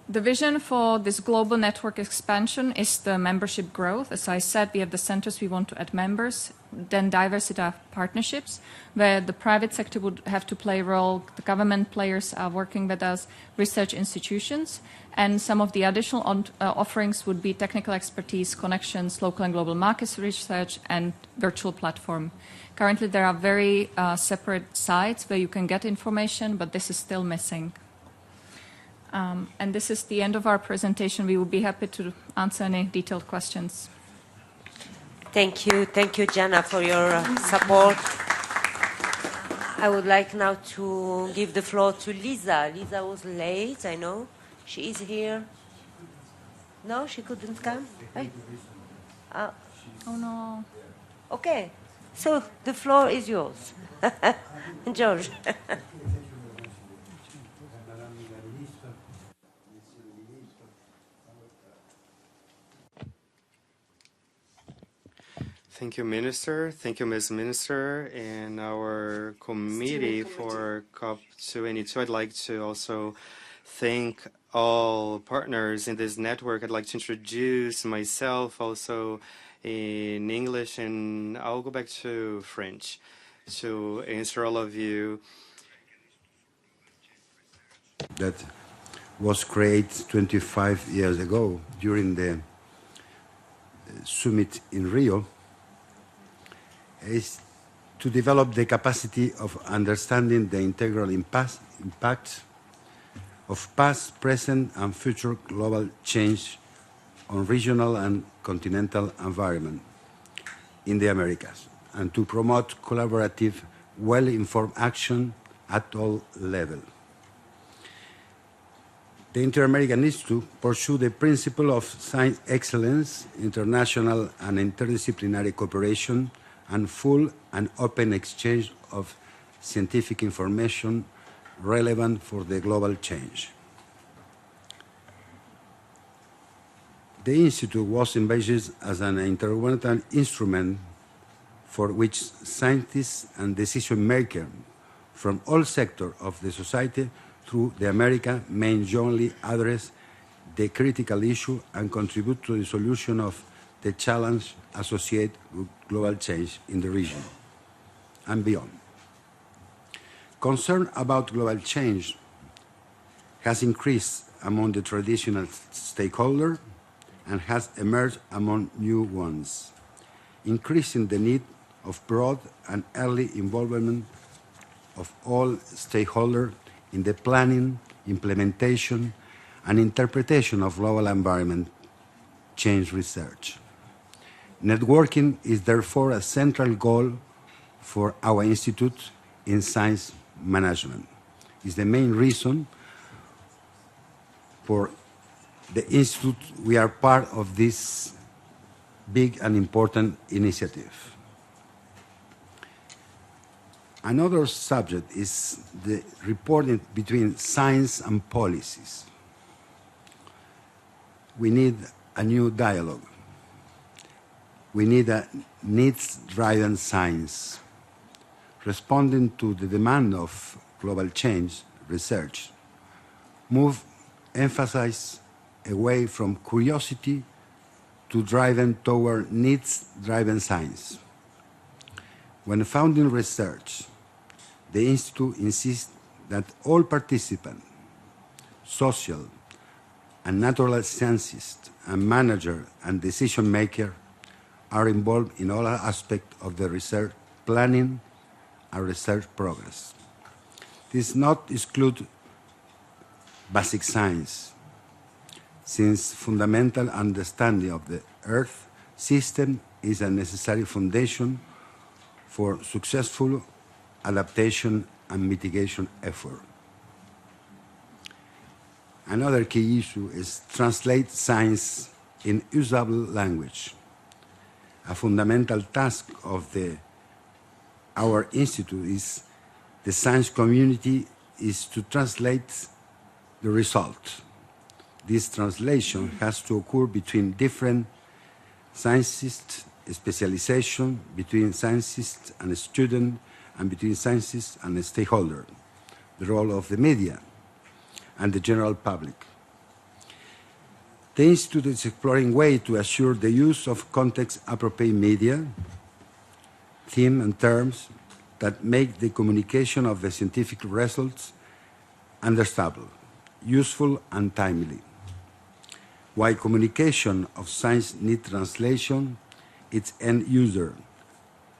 [SPEAKER 7] The vision for this global network expansion is the membership growth. As I said, we have the centers, we want to add members, then diversity of partnerships, where the private sector would have to play a role, the government players are working with us, research institutions, and some of the additional offerings would be technical expertise, connections, local and global markets research, and virtual platform. Currently, there are very separate sites where you can get information, but this is still missing. And this is the end of our presentation. We will be happy to answer any detailed questions.
[SPEAKER 3] Thank you, Jana, for your support. I would like now to give the floor to Lisa. Lisa was late, I know. She is here. No, she couldn't come? Hey. Oh no. Okay, so the floor is yours. George.
[SPEAKER 2] Thank you, Minister. Thank you, Ms. Minister, and our committee for COP22. I'd like to also thank all partners in this network. I'd like to introduce myself also in English, and I'll go back to French to answer all of you.
[SPEAKER 8] That was created 25 years ago during the summit in Rio, is to develop the capacity of understanding the integral impact of past, present, and future global change on regional and continental environment in the Americas, and to promote collaborative, well-informed action at all levels. The Inter-American Institute pursues the principle of science excellence, international and interdisciplinary cooperation, and full and open exchange of scientific information relevant for the global change. The Institute was envisaged as an intergovernmental instrument for which scientists and decision makers from all sectors of the society through the America may jointly address the critical issue and contribute to the solution of the challenge associated with global change in the region and beyond. Concern about global change has increased among the traditional stakeholders and has emerged among new ones, increasing the need of broad and early involvement of all stakeholders in the planning, implementation, and interpretation of global environment change research. Networking is therefore a central goal for our Institute in Science Management. It's the main reason for the Institute we are part of this big and important initiative. Another subject is the reporting between science and policies. We need a new dialogue. We need a needs-driven science, responding to the demand of global change research. Move emphasis away from curiosity to driving toward needs-driven science. When founding research, the Institute insists that all participants, social and natural scientists, and managers and decision makers are involved in all aspects of the research planning and research progress. This does not exclude basic science, since fundamental understanding of the Earth system is a necessary foundation for successful adaptation and mitigation effort. Another key issue is translate science in usable language. A fundamental task of our institute is the science community is to translate the result. This translation has to occur between different scientists, specialization between scientists and students, and between scientists and stakeholders, the role of the media and the general public. The Institute is exploring ways to assure the use of context-appropriate media, themes and terms that make the communication of the scientific results understandable, useful and timely. While communication of science needs translation, its end user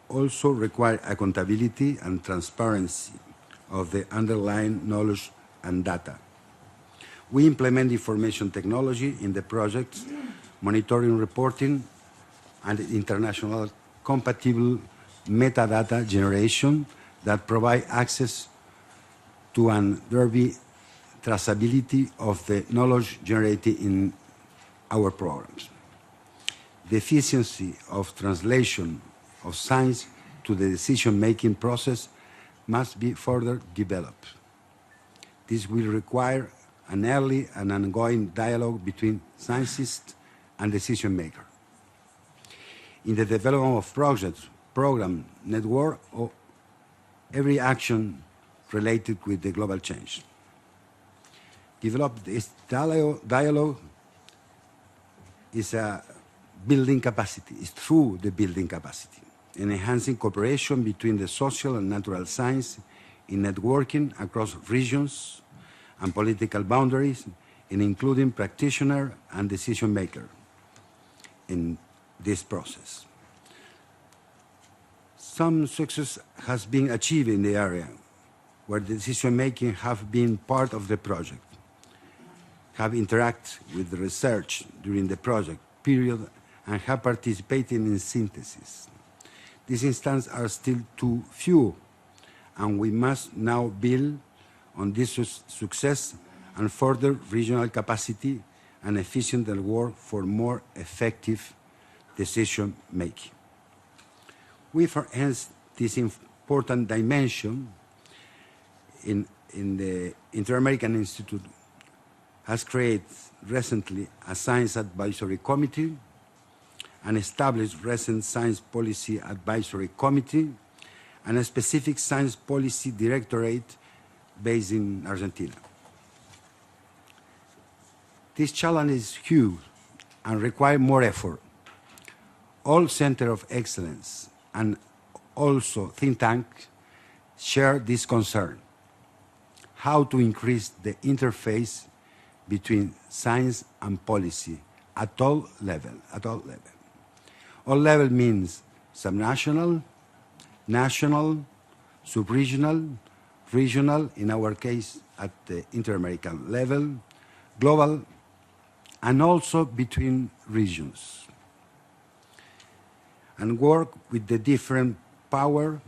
[SPEAKER 8] also requires accountability and transparency of the underlying knowledge and data. We implement information technology in the project, monitoring, reporting, and international compatible metadata generation that provide access to an derby traceability of the knowledge generated in our programs. The efficiency of translation of science to the decision-making process must be further developed. This will require an early and ongoing dialogue between scientists and decision-makers. In the development of projects, program, network, or every action related with the global change. Develop this dialogue is a building capacity, it's through the building capacity, and enhancing cooperation between the social and natural science in networking across regions and political boundaries, in including practitioners and decision makers in this process. Some success has been achieved in the area where decision making have been part of the project, have interacted with the research during the project period, and have participated in synthesis. These instances are still too few, and we must now build on this success and further regional capacity and efficient work for more effective decision making. We've enhanced this important dimension in the Inter-American Institute has created recently a Science Advisory Committee, an established recent Science Policy Advisory Committee, and a specific Science Policy Directorate based in Argentina. This challenge is huge and requires more effort. All centers of excellence and also think tanks share this concern: how to increase the interface between science and policy at all levels. All level means subnational, national, subregional, regional, in our case at the Inter-American level, global, and also between regions. And work with the different power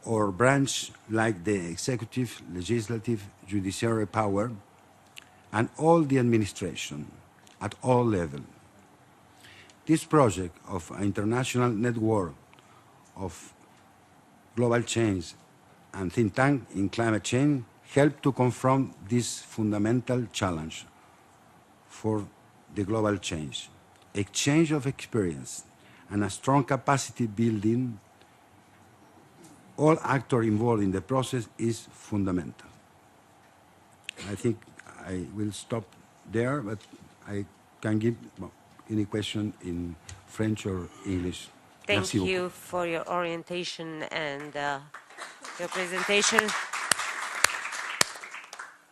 [SPEAKER 8] or branch like the executive, legislative, judiciary power, and all the administration at all levels. This project of an international network of global change and think tank in climate change help to confront this fundamental challenge for the global change. Exchange of experience and a strong capacity building, all actors involved in the process, is fundamental. I think I will stop there, but I can give any question in French or English.
[SPEAKER 3] Thank you for your orientation and your presentation.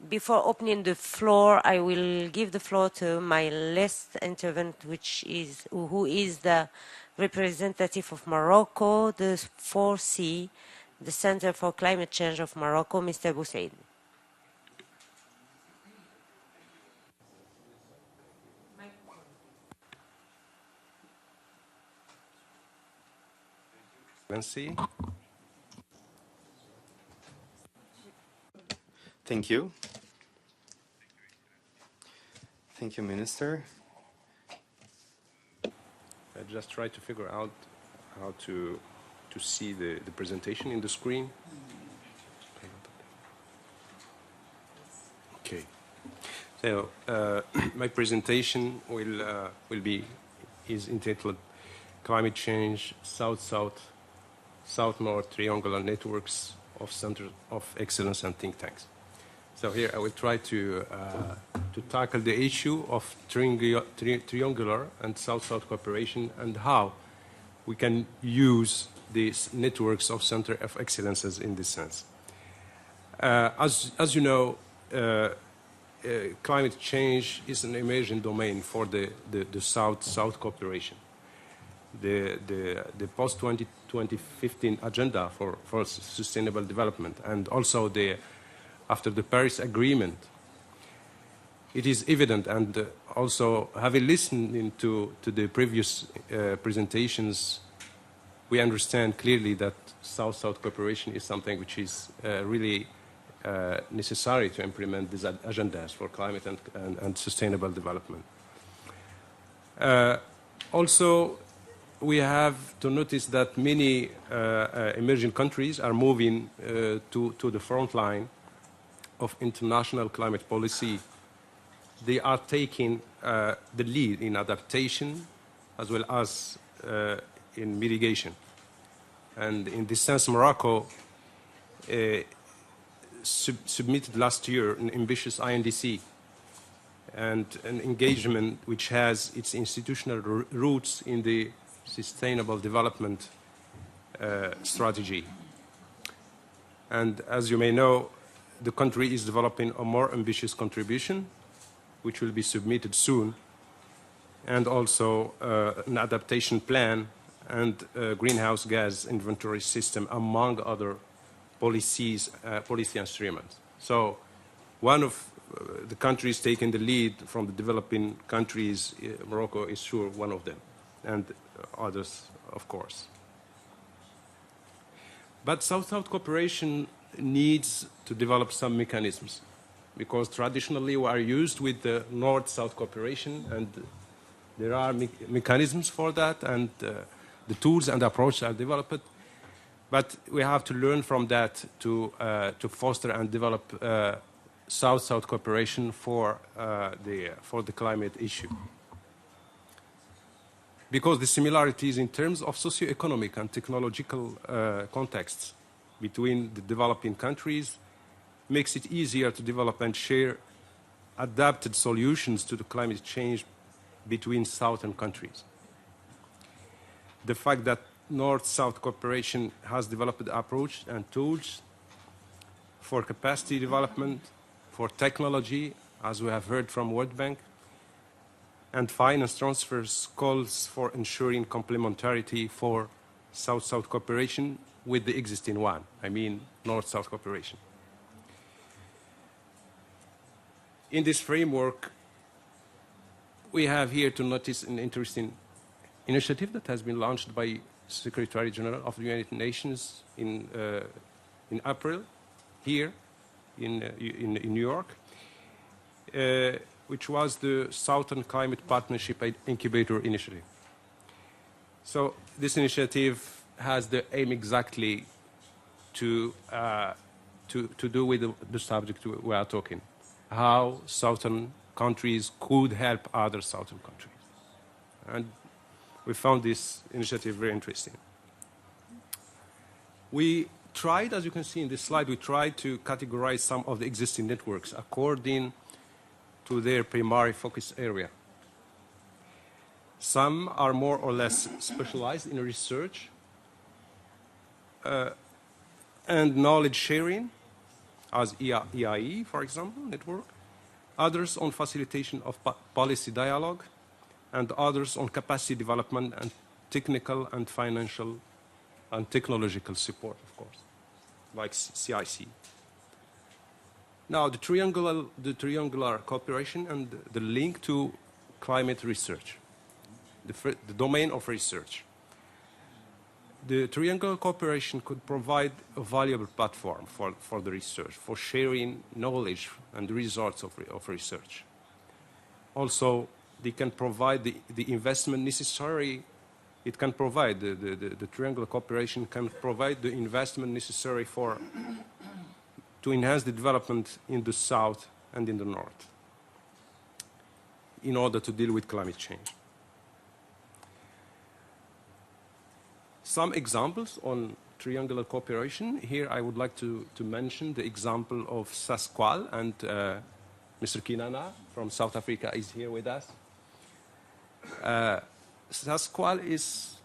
[SPEAKER 3] Before opening the floor, I will give the floor to my last intervenant, who is the representative of Morocco, the 4C, the Center for Climate Change of Morocco, Mr. Boussaid.
[SPEAKER 9] Excellency.
[SPEAKER 2] Thank you. Thank you, Minister.
[SPEAKER 9] I just try to figure out how to see the presentation in the screen. Okay. So my presentation is entitled Climate Change, South-North Triangular Networks of Centers of Excellence and Think Tanks. So here I will try to tackle the issue of triangular and South-South cooperation and how we can use these networks of Center of Excellences in this sense. As you know, climate change is an emerging domain for the South-South cooperation. The post-2015 agenda for sustainable development and also after the Paris Agreement, it is evident, and also having listened to the previous presentations, we understand clearly that South-South cooperation is something which is really necessary to implement these agendas for climate and sustainable development. Also, we have to notice that many emerging countries are moving to the front line of international climate policy. They are taking the lead in adaptation as well as in mitigation. And in this sense, Morocco submitted last year an ambitious INDC and an engagement which has its institutional roots in the sustainable development strategy. And as you may know, the country is developing a more ambitious contribution, which will be submitted soon, and also an adaptation plan and a greenhouse gas inventory system, among other policy instruments. So one of the countries taking the lead from the developing countries, Morocco is sure one of them, and others, of course. But South-South cooperation needs to develop some mechanisms, because traditionally we are used with the North-South cooperation, and there are mechanisms for that, and the tools and approaches are developed. But we have to learn from that to foster and develop South-South cooperation for the climate issue. Because the similarities in terms of socio-economic and technological contexts between the developing countries makes it easier to develop and share adapted solutions to the climate change between southern countries. The fact that North-South cooperation has developed an approach and tools for capacity development, for technology, as we have heard from World Bank, and finance transfers calls for ensuring complementarity for South-South cooperation with the existing one, I mean North-South cooperation. In this framework, we have here to notice an interesting initiative that has been launched by Secretary General of the United Nations in April here in New York, which was the Southern Climate Partnership Incubator Initiative. So this initiative has the aim exactly to do with the subject we are talking, how southern countries could help other southern countries. And we found this initiative very interesting. We tried, as you can see in this slide, we tried to categorize some of the existing networks according to their primary focus area. Some are more or less specialized in research and knowledge sharing, as EIE, for example, network. Others on facilitation of policy dialogue, and others on capacity development and technical and financial and technological support, of course. like CIC. Now, the triangular cooperation and the link to climate research, the domain of research. The triangular cooperation could provide a valuable platform for the research, for sharing knowledge and results of research. Also, they can provide the investment necessary. It can provide, the triangular cooperation can provide the investment necessary to enhance the development in the south and in the north in order to deal with climate change. Some examples on triangular cooperation. Here I would like to mention the example of SASQUAL, and Mr. Kinana from South Africa is here with us. SASQUAL is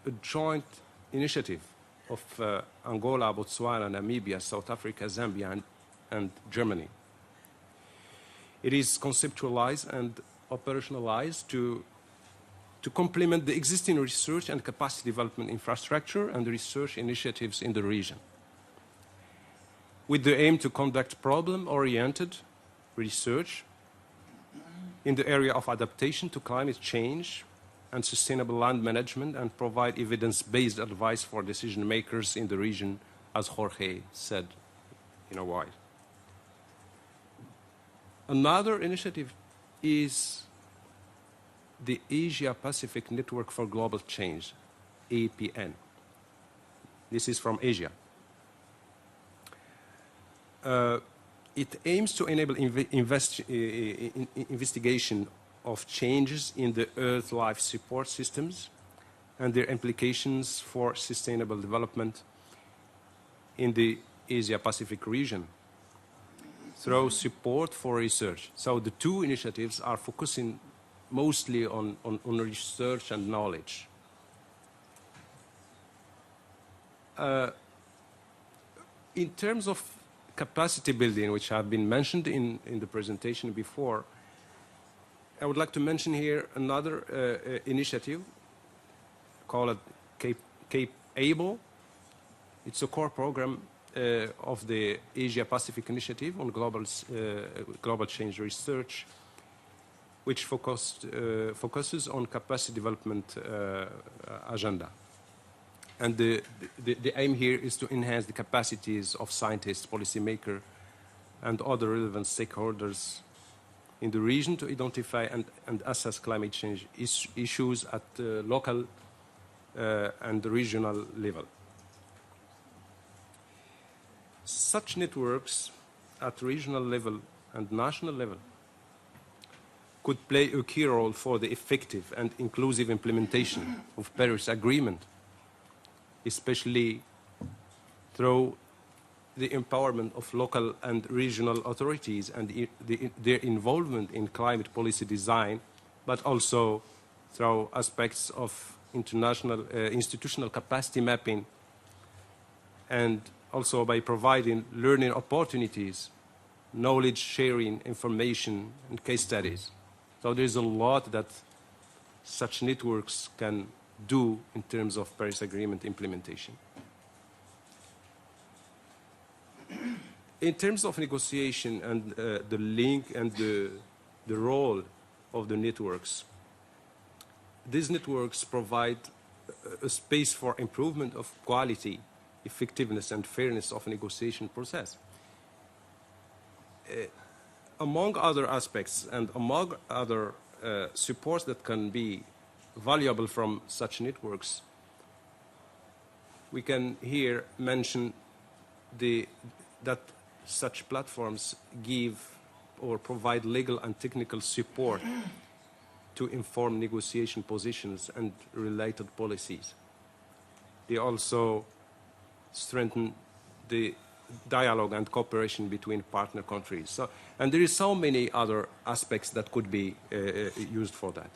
[SPEAKER 9] a joint initiative of Angola, Botswana, Namibia, South Africa, Zambia, and Germany. It is conceptualized and operationalized to complement the existing research and capacity development infrastructure and research initiatives in the region, with the aim to conduct problem-oriented research in the area of adaptation to climate change and sustainable land management, and provide evidence-based advice for decision makers in the region, as Jorge said in a while. Another initiative is the Asia-Pacific Network for Global Change, APN. This is from Asia. It aims to enable investigation of changes in the Earth life support systems and their implications for sustainable development in the Asia-Pacific region through support for research. So the two initiatives are focusing mostly on research and knowledge. In terms of capacity building, which have been mentioned in the presentation before, I would like to mention here another initiative called Cape Able. It's a core program of the Asia-Pacific Initiative on global change research, which focuses on capacity development agenda. And the aim here is to enhance the capacities of scientists, policymakers, and other relevant stakeholders in the region to identify and assess climate change issues at the local and the regional level. Such networks at regional level and national level could play a key role for the effective and inclusive implementation of Paris Agreement, especially through the empowerment of local and regional authorities and their involvement in climate policy design, but also through aspects of international institutional capacity mapping, and also by providing learning opportunities, knowledge sharing, information, and case studies. So there's a lot that such networks can do in terms of Paris Agreement implementation. In terms of negotiation and the link and the role of the networks, these networks provide a space for improvement of quality, effectiveness, and fairness of negotiation process. Among other aspects and among other supports that can be valuable from such networks, we can here mention that such platforms give or provide legal and technical support to inform negotiation positions and related policies. They also strengthen the dialogue and cooperation between partner countries. So, and there is so many other aspects that could be used for that.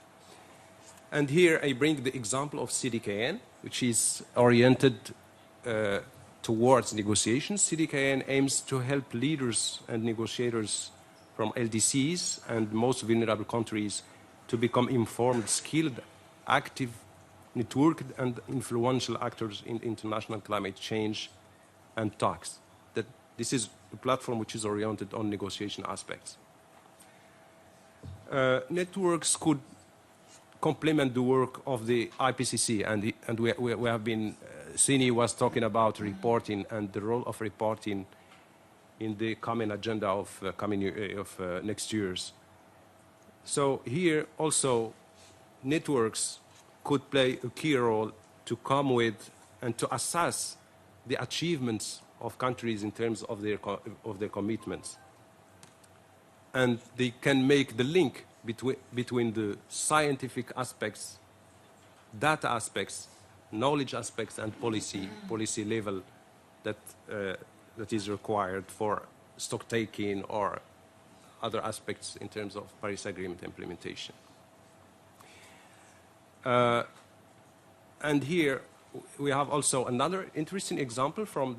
[SPEAKER 9] And here I bring the example of CDKN, which is oriented towards negotiations. CDKN aims to help leaders and negotiators from LDCs and most vulnerable countries to become informed, skilled, active, networked, and influential actors in international climate change and talks. That this is a platform which is oriented on negotiation aspects. Networks could complement the work of the IPCC, and we have been, Sini was talking about reporting and the role of reporting in the common agenda of next year's. So here also networks could play a key role to come with and to assess the achievements of countries in terms of their commitments. And they can make the link between the scientific aspects, data aspects, knowledge aspects, and policy level that is required for stock taking or other aspects in terms of Paris Agreement implementation. And here we have also another interesting example from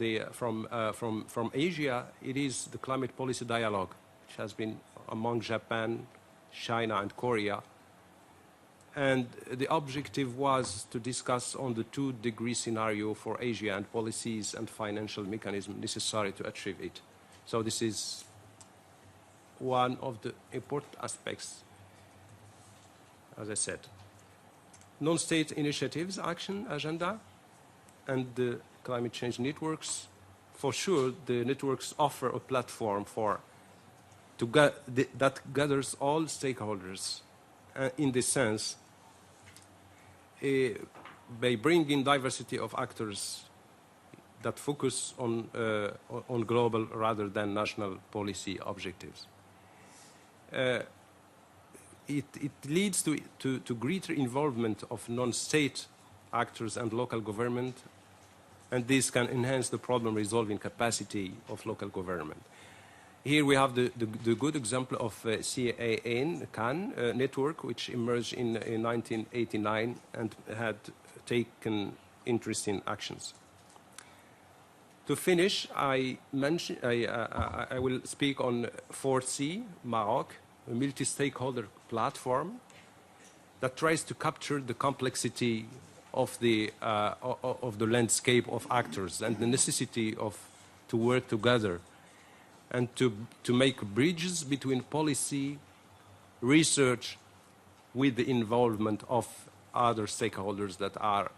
[SPEAKER 9] Asia. It is the climate policy dialogue, which has been among Japan, China, and Korea. And the objective was to discuss on the 2-degree scenario for Asia and policies and financial mechanisms necessary to achieve it. So this is one of the important aspects, as I said. Non-state initiatives, action agenda, and the climate change networks. For sure, the networks offer a platform that gathers all stakeholders in this sense by bringing diversity of actors that focus on global rather than national policy objectives. It leads to greater involvement of non-state actors and local government, and this can enhance the problem-resolving capacity of local government. Here we have the good example of CAN network, which emerged in 1989 and had taken interesting actions. To finish, I will speak on 4C, Maroc, a multi-stakeholder platform that tries to capture the complexity of the landscape of actors and the necessity to work together and to make bridges between policy, research, with the involvement of other stakeholders that are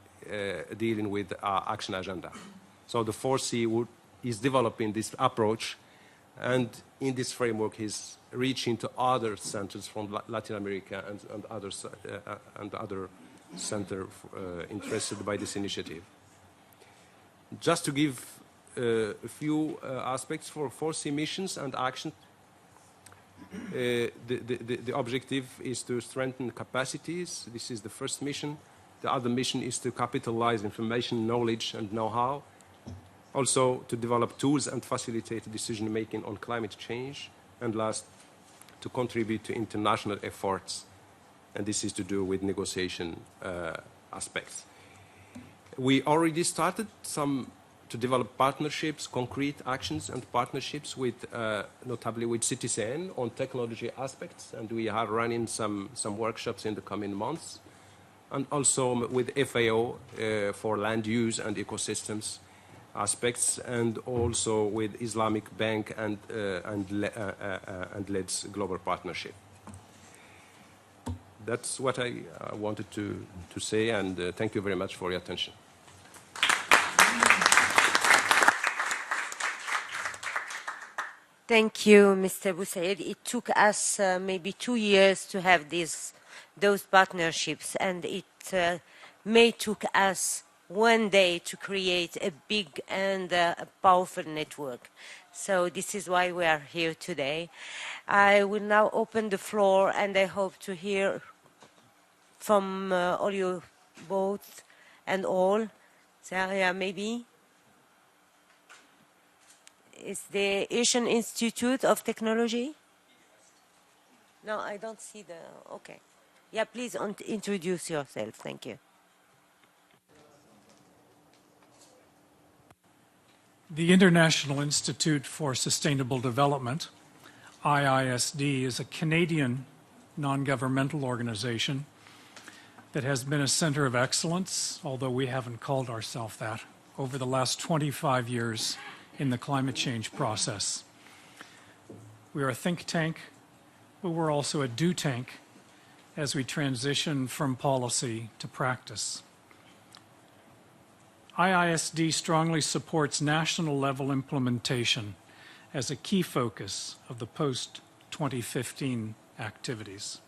[SPEAKER 9] dealing with our action agenda. So the 4C is developing this approach, and in this framework is reaching to other centers from Latin America and other centers interested by this initiative. Just to give a few aspects for 4C missions and action. The objective is to strengthen capacities. This is the first mission. The other mission is to capitalize information, knowledge, and know-how. Also, to develop tools and facilitate decision-making on climate change. And last, to contribute to international efforts. And this is to do with negotiation aspects. We already started to develop partnerships, concrete actions and partnerships with, notably with CTCN on technology aspects, and we are running some workshops in the coming months, and also with FAO for land use and ecosystems aspects, and also with Islamic Bank and LED's global partnership. That's what I wanted to say, and thank you very much for your attention.
[SPEAKER 3] Thank you, Mr. Boussaïd. It took us maybe 2 years to have those partnerships, and it may took us 1 day to create a big and a powerful network. So this is why we are here today. I will now open the floor, and I hope to hear from all you both and all. Zaria, maybe? Is the Asian Institute of Technology? No, I don't see the... Okay. Yeah, please introduce yourself. Thank you.
[SPEAKER 10] The International Institute for Sustainable Development, IISD, is a Canadian non-governmental organization that has been a center of excellence, although we haven't called ourselves that, over the last 25 years in the climate change process. We are a think tank, but we're also a do tank as we transition from policy to practice. IISD strongly supports national level implementation as a key focus of the post-2015 activities.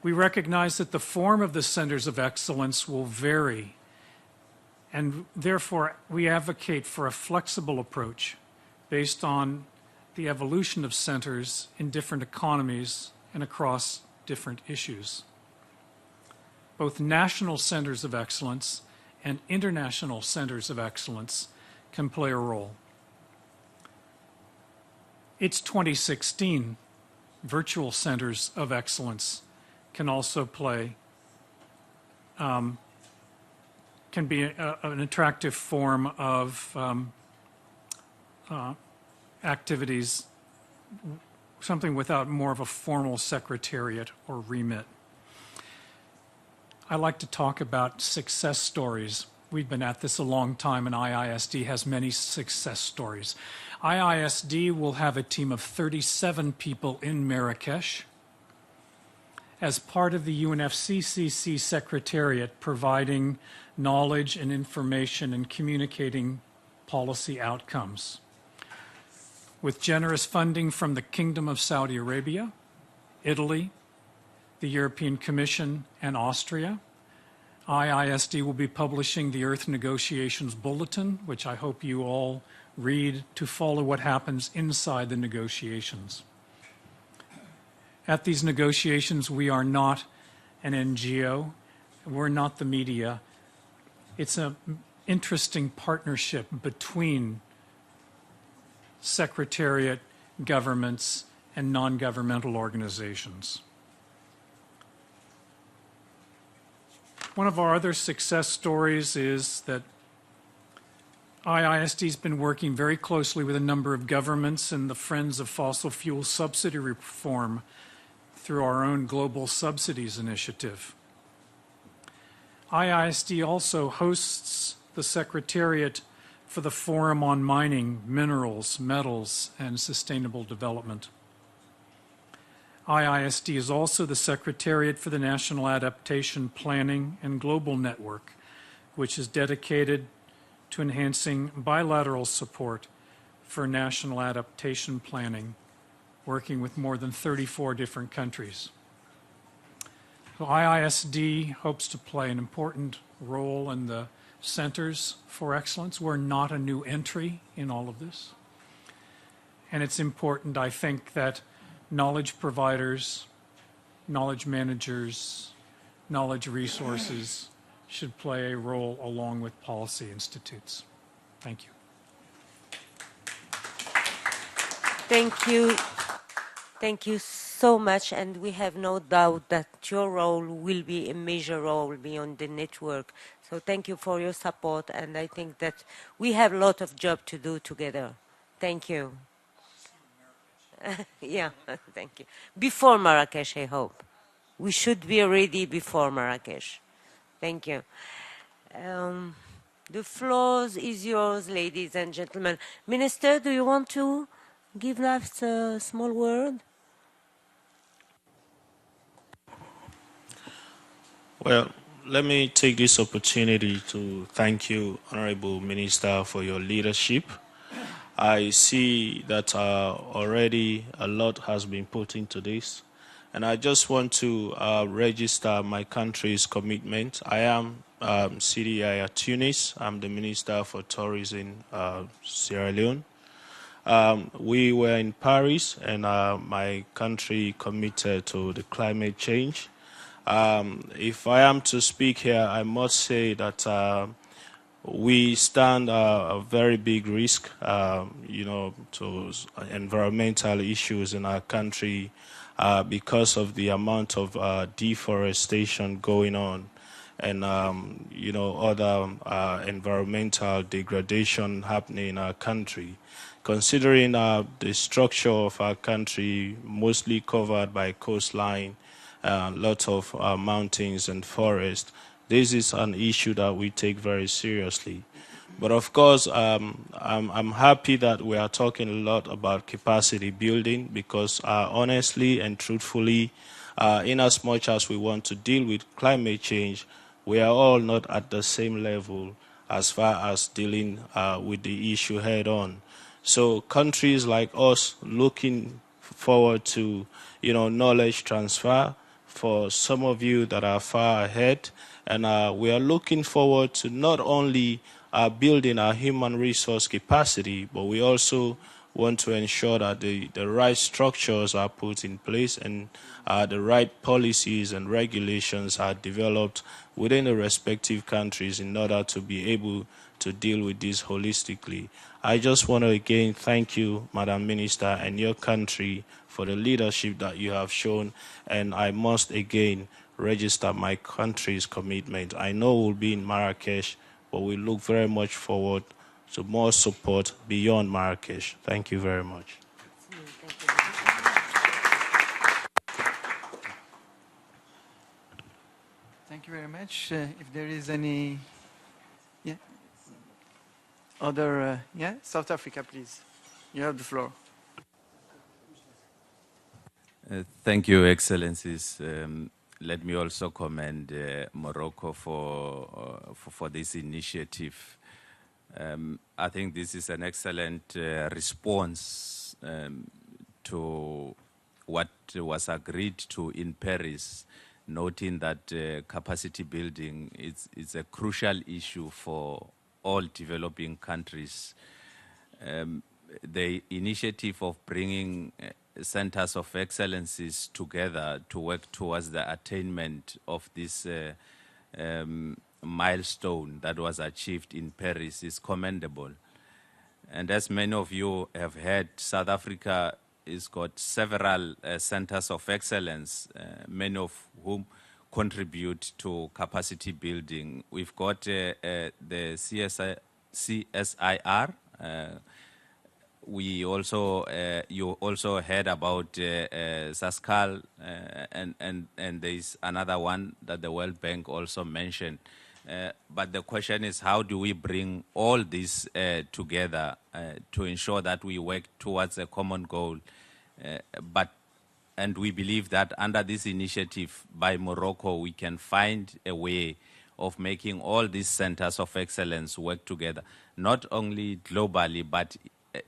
[SPEAKER 10] We recognize that the form of the centers of excellence will vary, and therefore we advocate for a flexible approach based on the evolution of centers in different economies and across different issues. Both national centers of excellence and international centers of excellence can play a role. It's 2016. Virtual centers of excellence can also play, can be an attractive form of activities, something without more of a formal secretariat or remit. I like to talk about success stories. We've been at this a long time, and IISD has many success stories. IISD will have a team of 37 people in Marrakesh as part of the UNFCCC Secretariat, providing knowledge and information and communicating policy outcomes. With generous funding from the Kingdom of Saudi Arabia, Italy, the European Commission, and Austria, IISD will be publishing the Earth Negotiations Bulletin, which I hope you all read to follow what happens inside the negotiations. At these negotiations, we are not an NGO. We're not the media. It's an interesting partnership between Secretariat, governments, and non-governmental organizations. One of our other success stories is that IISD has been working very closely with a number of governments and the Friends of Fossil Fuel Subsidy Reform through our own Global Subsidies Initiative. IISD also hosts the Secretariat for the Forum on Mining, Minerals, Metals, and Sustainable Development. IISD is also the Secretariat for the National Adaptation Planning and Global Network, which is dedicated to enhancing bilateral support for national adaptation planning, working with more than 34 different countries. So IISD hopes to play an important role in the Centers for Excellence. We're not a new entry in all of this. And it's important, I think, that knowledge providers, knowledge managers, knowledge resources should play a role along with policy institutes. Thank you.
[SPEAKER 3] Thank you. Thank you so much, and we have no doubt that your role will be a major role beyond the network. So thank you for your support, and I think that we have a lot of job to do together. Thank you. Yeah, thank you. Before Marrakesh, I hope. We should be ready before Marrakesh. Thank you. The floor is yours, ladies and gentlemen. Minister, do you want to give us a small word?
[SPEAKER 11] Well, let me take this opportunity to thank you, Honorable Minister, for your leadership. I see that already a lot has been put into this, and I just want to register my country's commitment. I am CDI at Tunis. I'm the Minister for Tourism, Sierra Leone. We were in Paris, and my country committed to the climate change. If I am to speak here, I must say that we stand a very big risk, to environmental issues in our country because of the amount of deforestation going on and, other environmental degradation happening in our country. Considering the structure of our country, mostly covered by coastline, lots of mountains and forests, this is an issue that we take very seriously. But of course, I'm happy that we are talking a lot about capacity building because honestly and truthfully, in as much as we want to deal with climate change, we are all not at the same level as far as dealing with the issue head on. So countries like us looking forward to, knowledge transfer for some of you that are far ahead, and we are looking forward to not only building our human resource capacity, but we also want to ensure that the right structures are put in place and the right policies and regulations are developed within the respective countries in order to be able to deal with this holistically. I just want to again thank you, Madam Minister, and your country for the leadership that you have shown, and I must again register my country's commitment. I know we'll be in Marrakesh, but we look very much forward to more support beyond Marrakesh. Thank you very much.
[SPEAKER 12] Thank you very much. If there is any other, South Africa, please. You have the floor.
[SPEAKER 13] Thank you, Excellencies. Let me also commend Morocco for this initiative. I think this is an excellent response to what was agreed to in Paris, noting that capacity building is a crucial issue for all developing countries. The initiative of bringing centers of excellences together to work towards the attainment of this milestone that was achieved in Paris is commendable. And as many of you have heard, South Africa has got several centers of excellence, many of whom contribute to capacity building. We've got the CSIR. We also, you also heard about SASCAL, and there's another one that the World Bank also mentioned. But the question is, how do we bring all this together to ensure that we work towards a common goal? And we believe that under this initiative by Morocco, we can find a way of making all these centers of excellence work together, not only globally, but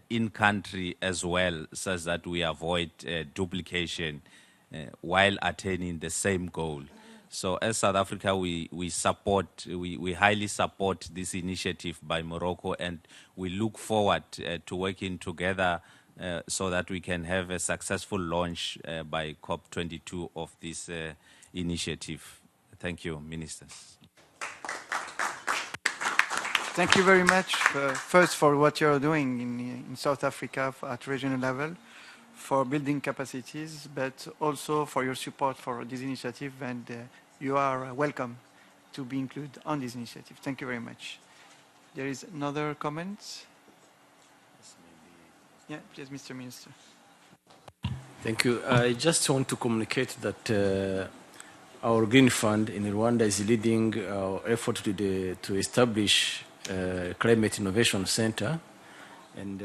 [SPEAKER 13] in country as well, such that we avoid duplication while attaining the same goal. So as South Africa, we highly support this initiative by Morocco, and we look forward to working together so that we can have a successful launch by COP22 of this initiative. Thank you, Ministers.
[SPEAKER 12] Thank you very much, first for what you're doing in South Africa at regional level, for building capacities, but also for your support for this initiative, and you are welcome to be included on this initiative. Thank you very much. There is another comment? Yeah, please, Mr. Minister.
[SPEAKER 14] Thank you. I just want to communicate that our Green Fund in Rwanda is leading our effort to establish Climate Innovation Center and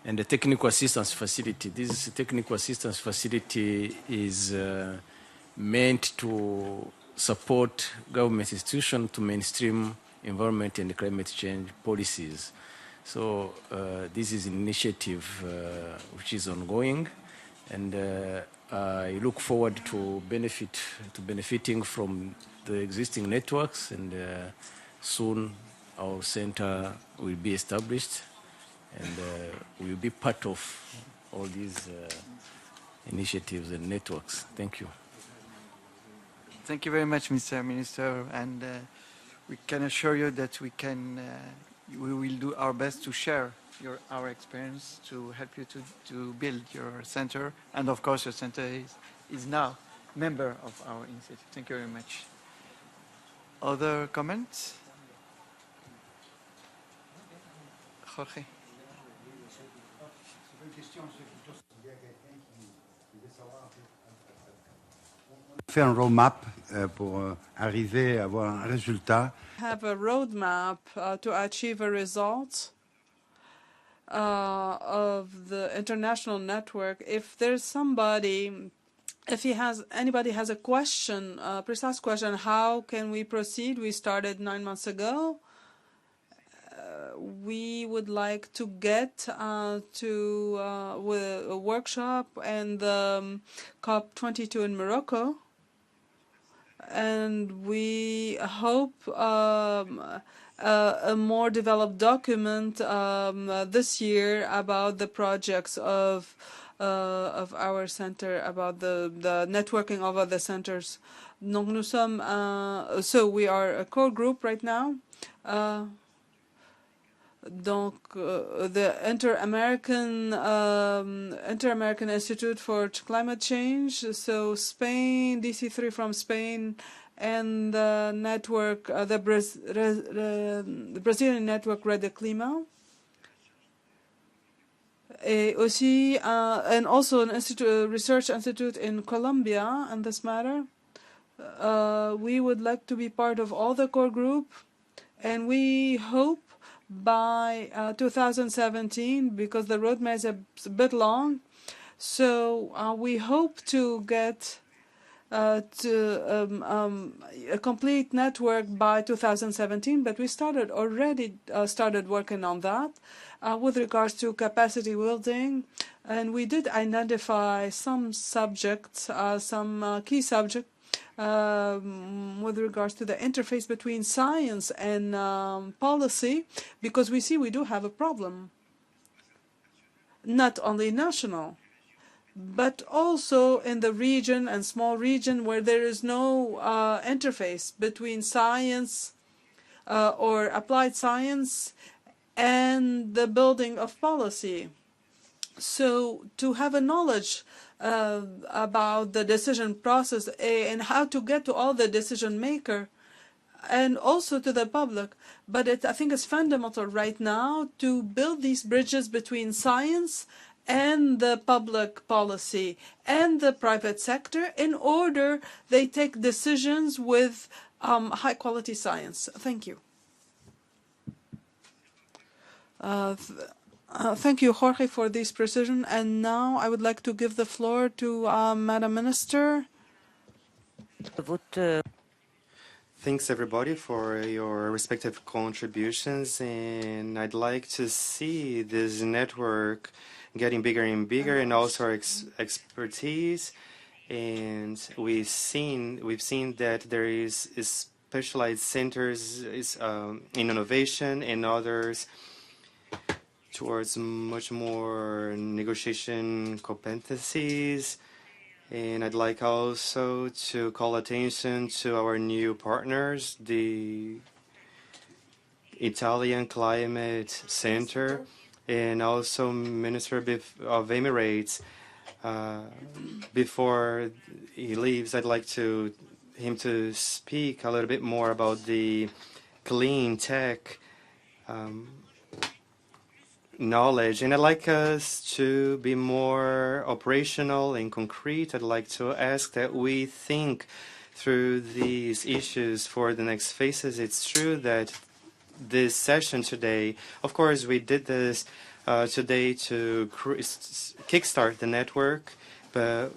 [SPEAKER 14] the Technical Assistance Facility. This Technical Assistance Facility is meant to support government institutions to mainstream environment and climate change policies. So this is an initiative which is ongoing, and I look forward to benefiting from the existing networks, and soon our center will be established, and we will be part of all these initiatives and networks. Thank you.
[SPEAKER 12] Thank you very much, Mr. Minister, and we can assure you that we will do our best to share our experience to help you to build your center, and of course your center is now a member of our initiative. Thank you very much. Other comments? Jorge.
[SPEAKER 8] fait un roadmap pour arriver à avoir un résultat.
[SPEAKER 4] Have a roadmap to achieve a result of the international network. If there's somebody, if anybody has a question, a precise question, how can we proceed? We started 9 months ago. We would like to get to a workshop and the COP22 in Morocco, and we hope a more developed document this year about the projects of our center, about the networking of other centers. Donc nous sommes so we are a core group right now. Donc, the Inter-American Institute for Climate Change, so Spain, DC3 from Spain, and the network, the Brazilian network Red de Clima. And also an research institute in Colombia on this matter. We would like to be part of all the core group, and we hope by 2017, because the roadmap is a bit long, so we hope to get to a complete network by 2017, but we already started working on that with regards to capacity building, and we did identify some subjects, some key subjects with regards to the interface between science and policy, because we see we do have a problem, not only national, but also in the region and small region where there is no interface between science or applied science and the building of policy. So to have a knowledge about the decision process and how to get to all the decision maker and also to the public. But I think it's fundamental right now to build these bridges between science and the public policy and the private sector in order they take decisions with high quality science. Thank you. Thank you, Jorge, for this precision. And now I would like to give the floor to Madam Minister.
[SPEAKER 2] Thanks, everybody, for your respective contributions. And I'd like to see this network getting bigger and bigger, and also our expertise. And we've seen that there is specialized centers in innovation and others towards much more negotiation competencies. And I'd like also to call attention to our new partners, the Italian Climate Center, and also Minister of Emirates. Before he leaves, I'd like him to speak a little bit more about the clean tech knowledge, and I'd like us to be more operational and concrete. I'd like to ask that we think through these issues for the next phases. It's true that this session today, of course, we did this today to kickstart the network, but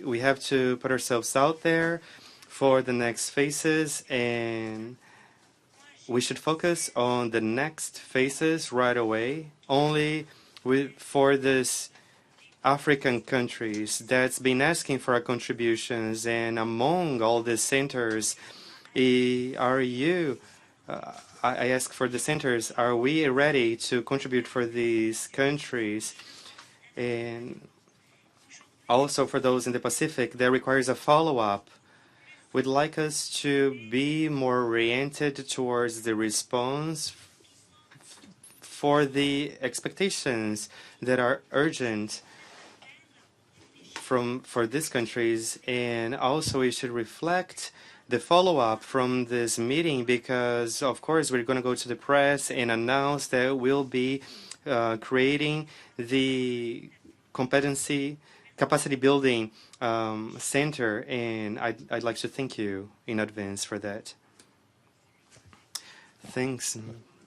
[SPEAKER 2] we have to put ourselves out there for the next phases, and we should focus on the next phases right away, only for this African countries that's been asking for our contributions. And among all the centers, I ask for the centers, are we ready to contribute for these countries? And also for those in the Pacific, that requires a follow-up. We'd like us to be more oriented towards the response for the expectations that are urgent for these countries. And also we should reflect the follow-up from this meeting, because of course we're going to go to the press and announce that we'll be creating the competency capacity building center, and I'd like to thank you in advance for that. Thanks,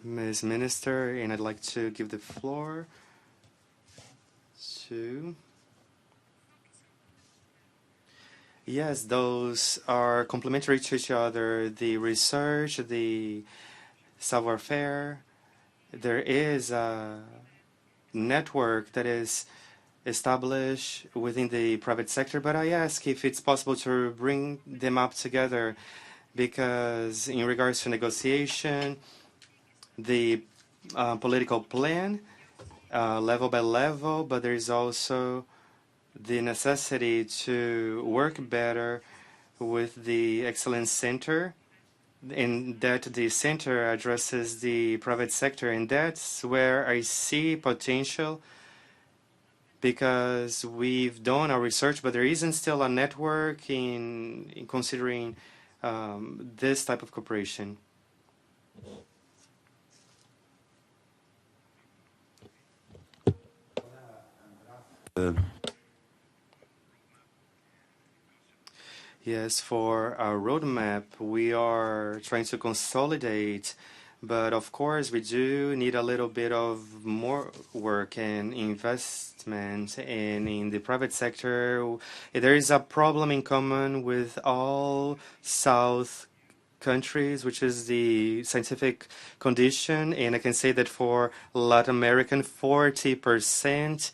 [SPEAKER 2] Ms. Minister, and I'd like to give the floor to... Yes, those are complementary to each other. The research, the savoir-faire. There is a network that is established within the private sector, but I ask if it's possible to bring them up together, because in regards to negotiation, the political plan, level by level, but there is also the necessity to work better with the Excellence Center, and that the center addresses the private sector, and that's where I see potential, because we've done our research, but there isn't still a network in considering this type of cooperation. Yes, for our roadmap, we are trying to consolidate, but of course we do need a little bit of more work and investment. And in the private sector, there is a problem in common with all South countries, which is the scientific condition. And I can say that for Latin American, 40%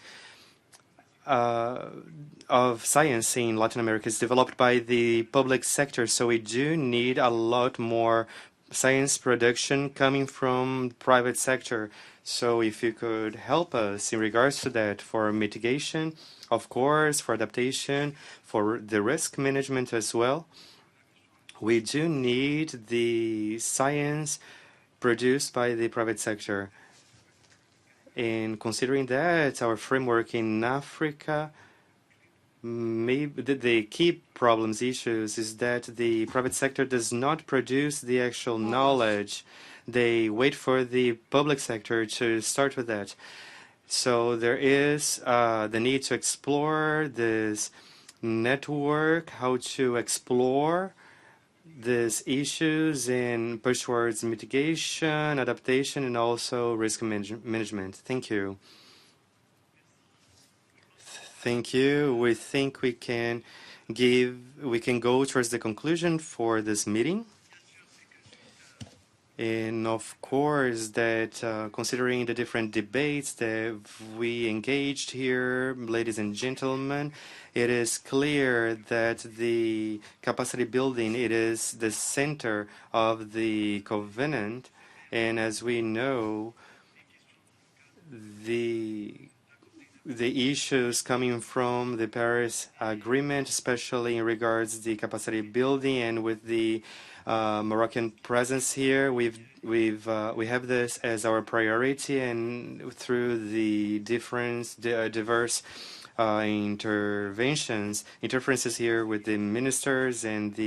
[SPEAKER 2] of science in Latin America is developed by the public sector, so we do need a lot more science production coming from private sector. So if you could help us in regards to that, for mitigation, of course, for adaptation, for the risk management as well, we do need the science produced by the private sector. And considering that, our framework in Africa, maybe the key problems, issues, is that the private sector does not produce the actual knowledge. They wait for the public sector to start with that. So there is the need to explore this network, how to explore these issues and push towards mitigation, adaptation, and also risk management. Thank you. Thank you. We think we can go towards the conclusion for this meeting. And of course, that considering the different debates that we engaged here, ladies and gentlemen, it is clear that the capacity building, it is the center of the covenant. And as we know, the issues coming from the Paris Agreement, especially in regards to the capacity building, and with the Moroccan presence here, we have this as our priority, and through the diverse interferences here with the ministers and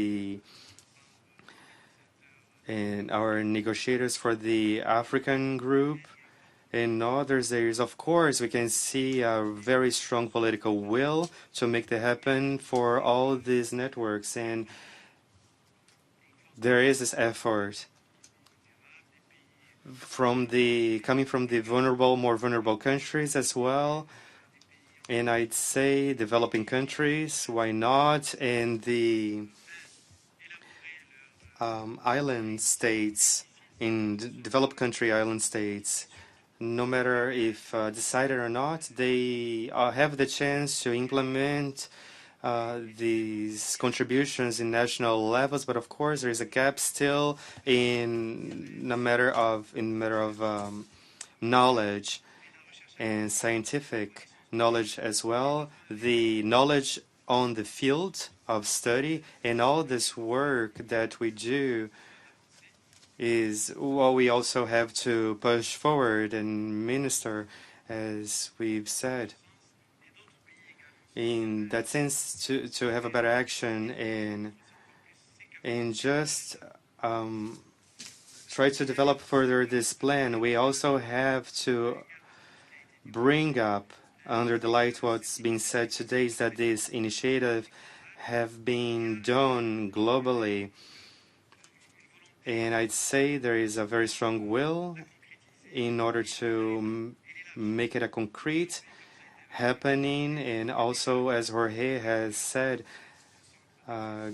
[SPEAKER 2] our negotiators for the African group and others areas. Of course, we can see a very strong political will to make that happen for all these networks, and there is this effort coming from the more vulnerable countries as well. And I'd say developing countries, why not? And the island states, in developed country island states, no matter if decided or not, they have the chance to implement these contributions in national levels. But of course, there is a gap still in a matter of knowledge and scientific knowledge as well, the knowledge on the field of study, and all this work that we do is what we also have to push forward and minister, as we've said. In that sense, to have a better action and just try to develop further this plan, we also have to bring up under the light what's being said today is that this initiative have been done globally. And I'd say there is a very strong will in order to make it a concrete happening. And also, as Jorge has said,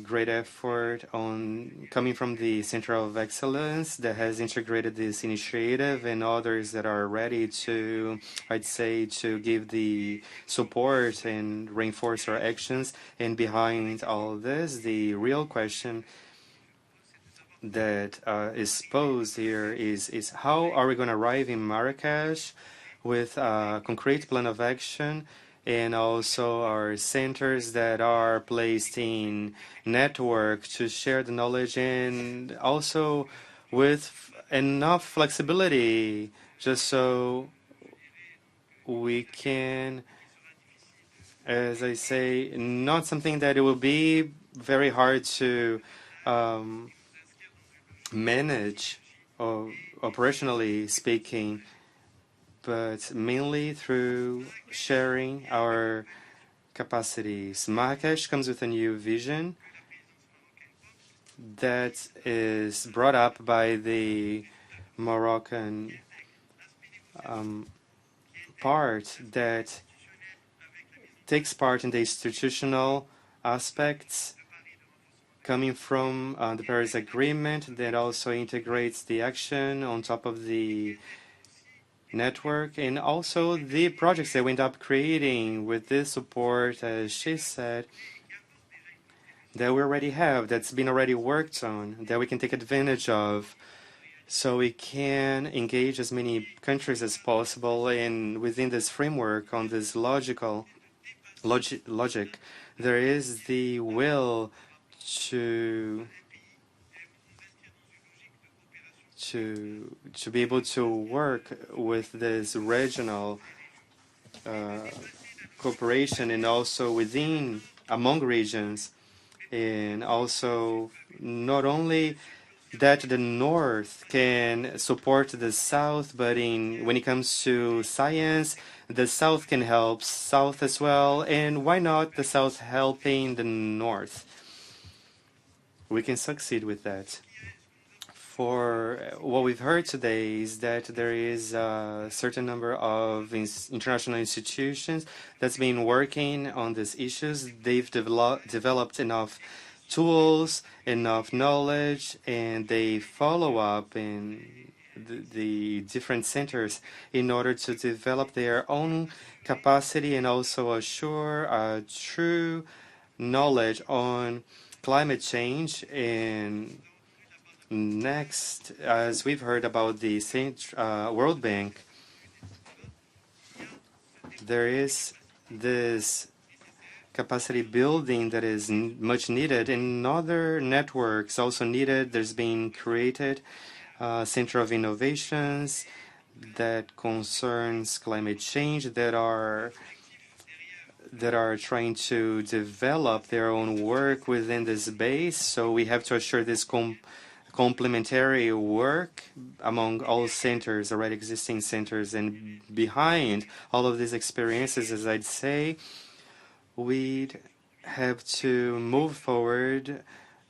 [SPEAKER 2] great effort on coming from the Center of Excellence that has integrated this initiative and others that are ready to, I'd say, to give the support and reinforce our actions. And behind all this, the real question that is posed here is how are we going to arrive in Marrakesh with a concrete plan of action, and also our centers that are placed in network to share the knowledge, and also with enough flexibility just so we can, as I say, not something that it will be very hard to manage, or operationally speaking, but mainly through sharing our capacities. Marrakesh comes with a new vision that is brought up by the Moroccan part that takes part in the institutional aspects coming from the Paris Agreement that also integrates the action on top of the network, and also the projects that we end up creating with this support, as she said, that we already have, that's been already worked on, that we can take advantage of, so we can engage as many countries as possible. And within this framework, on this logic, there is the will to be able to work with this regional cooperation, and also among regions, and also not only that the North can support the South, but when it comes to science, the South can help South as well, and why not the South helping the North? We can succeed with that. For what we've heard today is that there is a certain number of international institutions that's been working on these issues. They've developed enough tools, enough knowledge, and they follow up in the different centers in order to develop their own capacity and also assure a true knowledge on climate change. And next, as we've heard about the World Bank, there is this capacity building that is much needed, and other networks also needed. There's been created a Center of Innovations that concerns climate change that are trying to develop their own work within this base. So we have to assure this complementary work among all centers, already existing centers. And behind all of these experiences, as I'd say, we'd have to move forward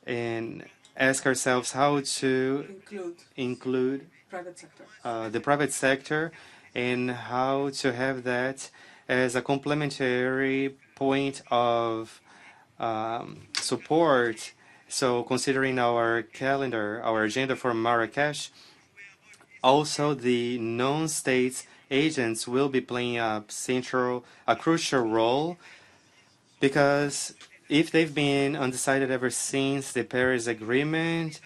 [SPEAKER 2] and ask ourselves how to include the private sector, and how to have that as a complementary point of support. So considering our calendar, our agenda for Marrakesh, also the non-state agents will be playing a crucial role, because if they've been undecided ever since the Paris Agreement,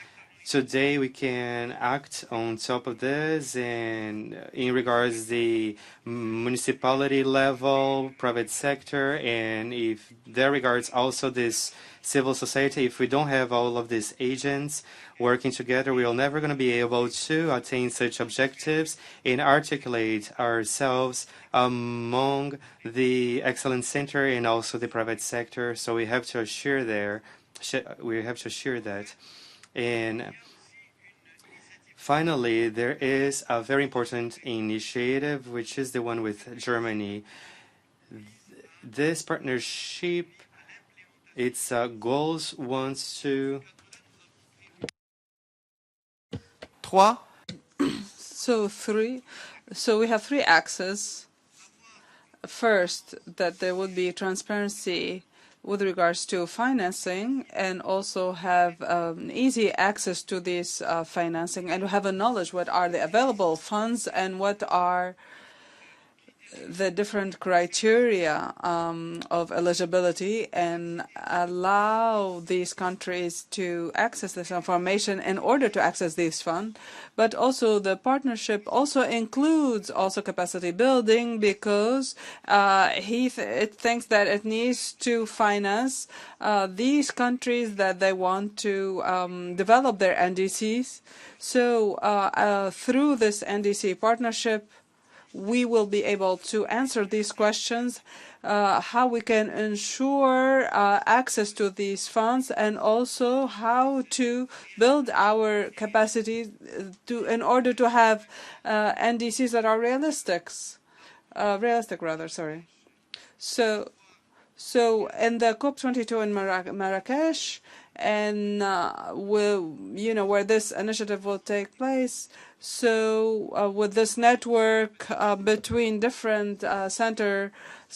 [SPEAKER 2] today we can act on top of this, and in regards the municipality level, private sector, and if there regards also this civil society, if we don't have all of these agents working together, we are never going to be able to attain such objectives and articulate ourselves among the excellence center and also the private sector. So we have to assure that. And finally, there is a very important initiative, which is the one with Germany. This partnership, its goals wants to...
[SPEAKER 4] So we have three axes. First, that there would be transparency with regards to financing, and also have easy access to this financing, and have a knowledge what are the available funds and what are the different criteria of eligibility, and allow these countries to access this information in order to access this fund. But also the partnership also includes also capacity building, because it thinks that it needs to finance these countries that they want to develop their NDCs. So through this NDC partnership, we will be able to answer these questions, how we can ensure access to these funds, and also how to build our capacity in order to have NDCs that are realistic. So in the COP22 in Marrakesh, and where this initiative will take place. So with this network between different centers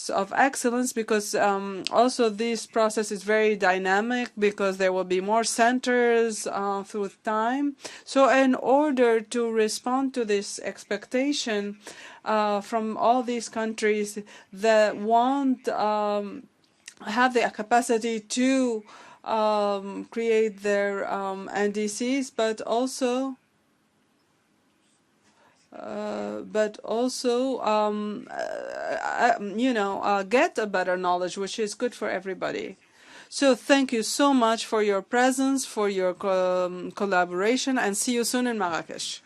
[SPEAKER 4] of excellence, because also this process is very dynamic, because there will be more centers through time. So in order to respond to this expectation from all these countries that want have the capacity to create their NDCs, but also get a better knowledge, which is good for everybody. So thank you so much for your presence, for your collaboration, and see you soon in Marrakesh.